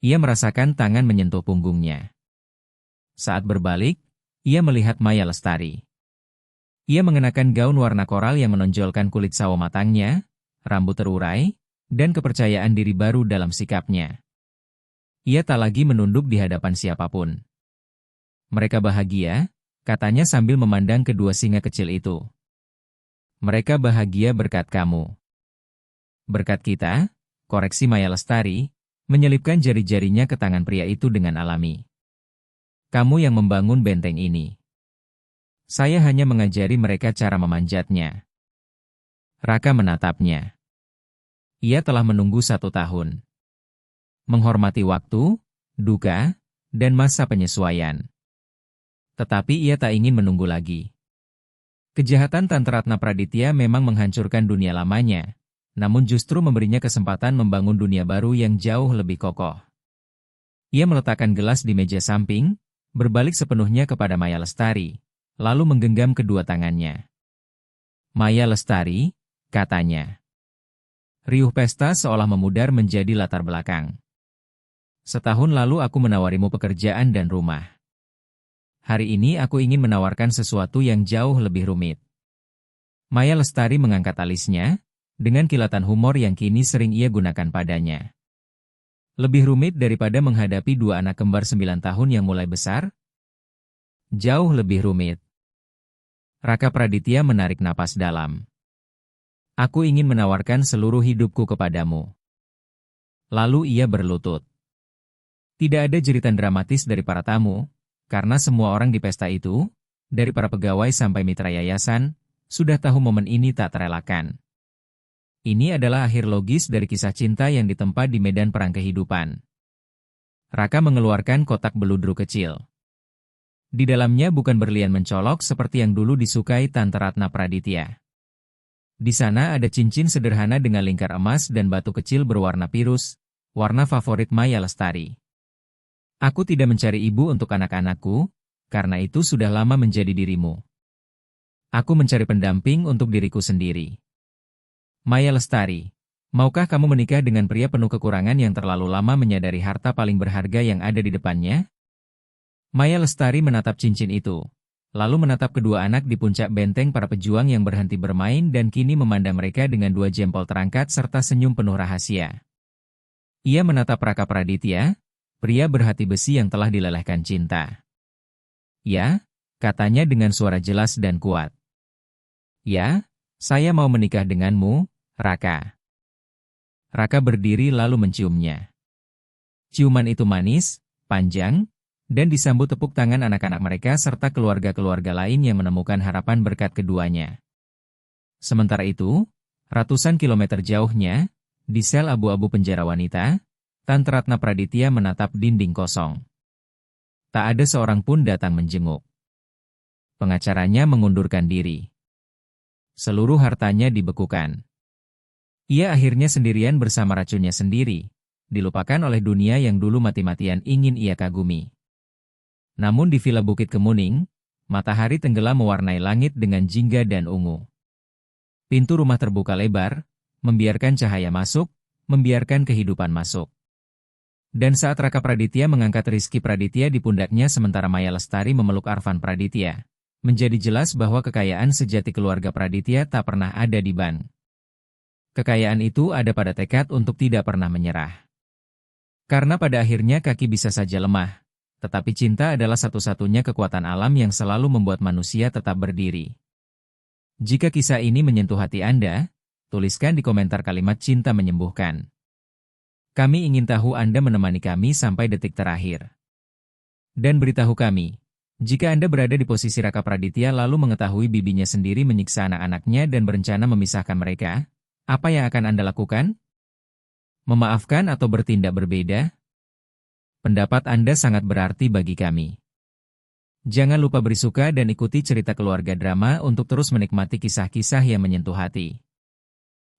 Ia merasakan tangan menyentuh punggungnya. Saat berbalik, ia melihat Maya Lestari. Ia mengenakan gaun warna koral yang menonjolkan kulit sawo matangnya, rambut terurai, dan kepercayaan diri baru dalam sikapnya. Ia tak lagi menunduk di hadapan siapapun. Mereka bahagia, katanya sambil memandang kedua singa kecil itu. Mereka bahagia berkat kamu. Berkat kita, koreksi Maya Lestari, menyelipkan jari-jarinya ke tangan pria itu dengan alami. Kamu yang membangun benteng ini. Saya hanya mengajari mereka cara memanjatnya. Raka menatapnya. Ia telah menunggu 1 tahun. Menghormati waktu, duka, dan masa penyesuaian. Tetapi ia tak ingin menunggu lagi. Kejahatan Tantaratna Praditya memang menghancurkan dunia lamanya, namun justru memberinya kesempatan membangun dunia baru yang jauh lebih kokoh. Ia meletakkan gelas di meja samping, berbalik sepenuhnya kepada Maya Lestari, lalu menggenggam kedua tangannya. Maya Lestari, katanya. Riuh pesta seolah memudar menjadi latar belakang. Setahun lalu aku menawarimu pekerjaan dan rumah. Hari ini aku ingin menawarkan sesuatu yang jauh lebih rumit. Maya Lestari mengangkat alisnya, dengan kilatan humor yang kini sering ia gunakan padanya. Lebih rumit daripada menghadapi 2 anak kembar 9 tahun yang mulai besar? Jauh lebih rumit. Raka Praditya menarik napas dalam. Aku ingin menawarkan seluruh hidupku kepadamu. Lalu ia berlutut. Tidak ada jeritan dramatis dari para tamu, karena semua orang di pesta itu, dari para pegawai sampai mitra yayasan, sudah tahu momen ini tak terelakkan. Ini adalah akhir logis dari kisah cinta yang ditempa di medan perang kehidupan. Raka mengeluarkan kotak beludru kecil. Di dalamnya bukan berlian mencolok seperti yang dulu disukai Tante Ratna Praditya. Di sana ada cincin sederhana dengan lingkar emas dan batu kecil berwarna pirus, warna favorit Maya Lestari. Aku tidak mencari ibu untuk anak-anakku, karena itu sudah lama menjadi dirimu. Aku mencari pendamping untuk diriku sendiri. Maya Lestari, maukah kamu menikah dengan pria penuh kekurangan yang terlalu lama menyadari harta paling berharga yang ada di depannya? Maya Lestari menatap cincin itu, lalu menatap kedua anak di puncak benteng para pejuang yang berhenti bermain dan kini memandang mereka dengan 2 jempol terangkat serta senyum penuh rahasia. Ia menatap Raka Praditya, pria berhati besi yang telah dilelehkan cinta. Ya, katanya dengan suara jelas dan kuat. Ya, saya mau menikah denganmu, Raka. Raka berdiri lalu menciumnya. Ciuman itu manis, panjang, dan disambut tepuk tangan anak-anak mereka serta keluarga-keluarga lain yang menemukan harapan berkat keduanya. Sementara itu, ratusan kilometer jauhnya, di sel abu-abu penjara wanita, Tante Ratna Praditya menatap dinding kosong. Tak ada seorang pun datang menjenguk. Pengacaranya mengundurkan diri. Seluruh hartanya dibekukan. Ia akhirnya sendirian bersama racunnya sendiri, dilupakan oleh dunia yang dulu mati-matian ingin ia kagumi. Namun di Villa Bukit Kemuning, matahari tenggelam mewarnai langit dengan jingga dan ungu. Pintu rumah terbuka lebar, membiarkan cahaya masuk, membiarkan kehidupan masuk. Dan saat Raka Praditya mengangkat Rizky Praditya di pundaknya sementara Maya Lestari memeluk Arvan Praditya, menjadi jelas bahwa kekayaan sejati keluarga Praditya tak pernah ada di bank. Kekayaan itu ada pada tekad untuk tidak pernah menyerah. Karena pada akhirnya kaki bisa saja lemah, tetapi cinta adalah satu-satunya kekuatan alam yang selalu membuat manusia tetap berdiri. Jika kisah ini menyentuh hati Anda, tuliskan di komentar kalimat cinta menyembuhkan. Kami ingin tahu Anda menemani kami sampai detik terakhir. Dan beritahu kami, jika Anda berada di posisi Raka Praditya lalu mengetahui bibinya sendiri menyiksa anak-anaknya dan berencana memisahkan mereka, apa yang akan Anda lakukan? Memaafkan atau bertindak berbeda? Pendapat Anda sangat berarti bagi kami. Jangan lupa beri suka dan ikuti cerita keluarga drama untuk terus menikmati kisah-kisah yang menyentuh hati.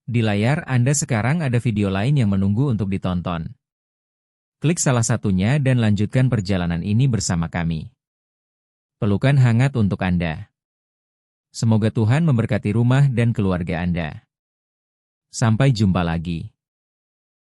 Di layar Anda sekarang ada video lain yang menunggu untuk ditonton. Klik salah satunya dan lanjutkan perjalanan ini bersama kami. Pelukan hangat untuk Anda. Semoga Tuhan memberkati rumah dan keluarga Anda. Sampai jumpa lagi.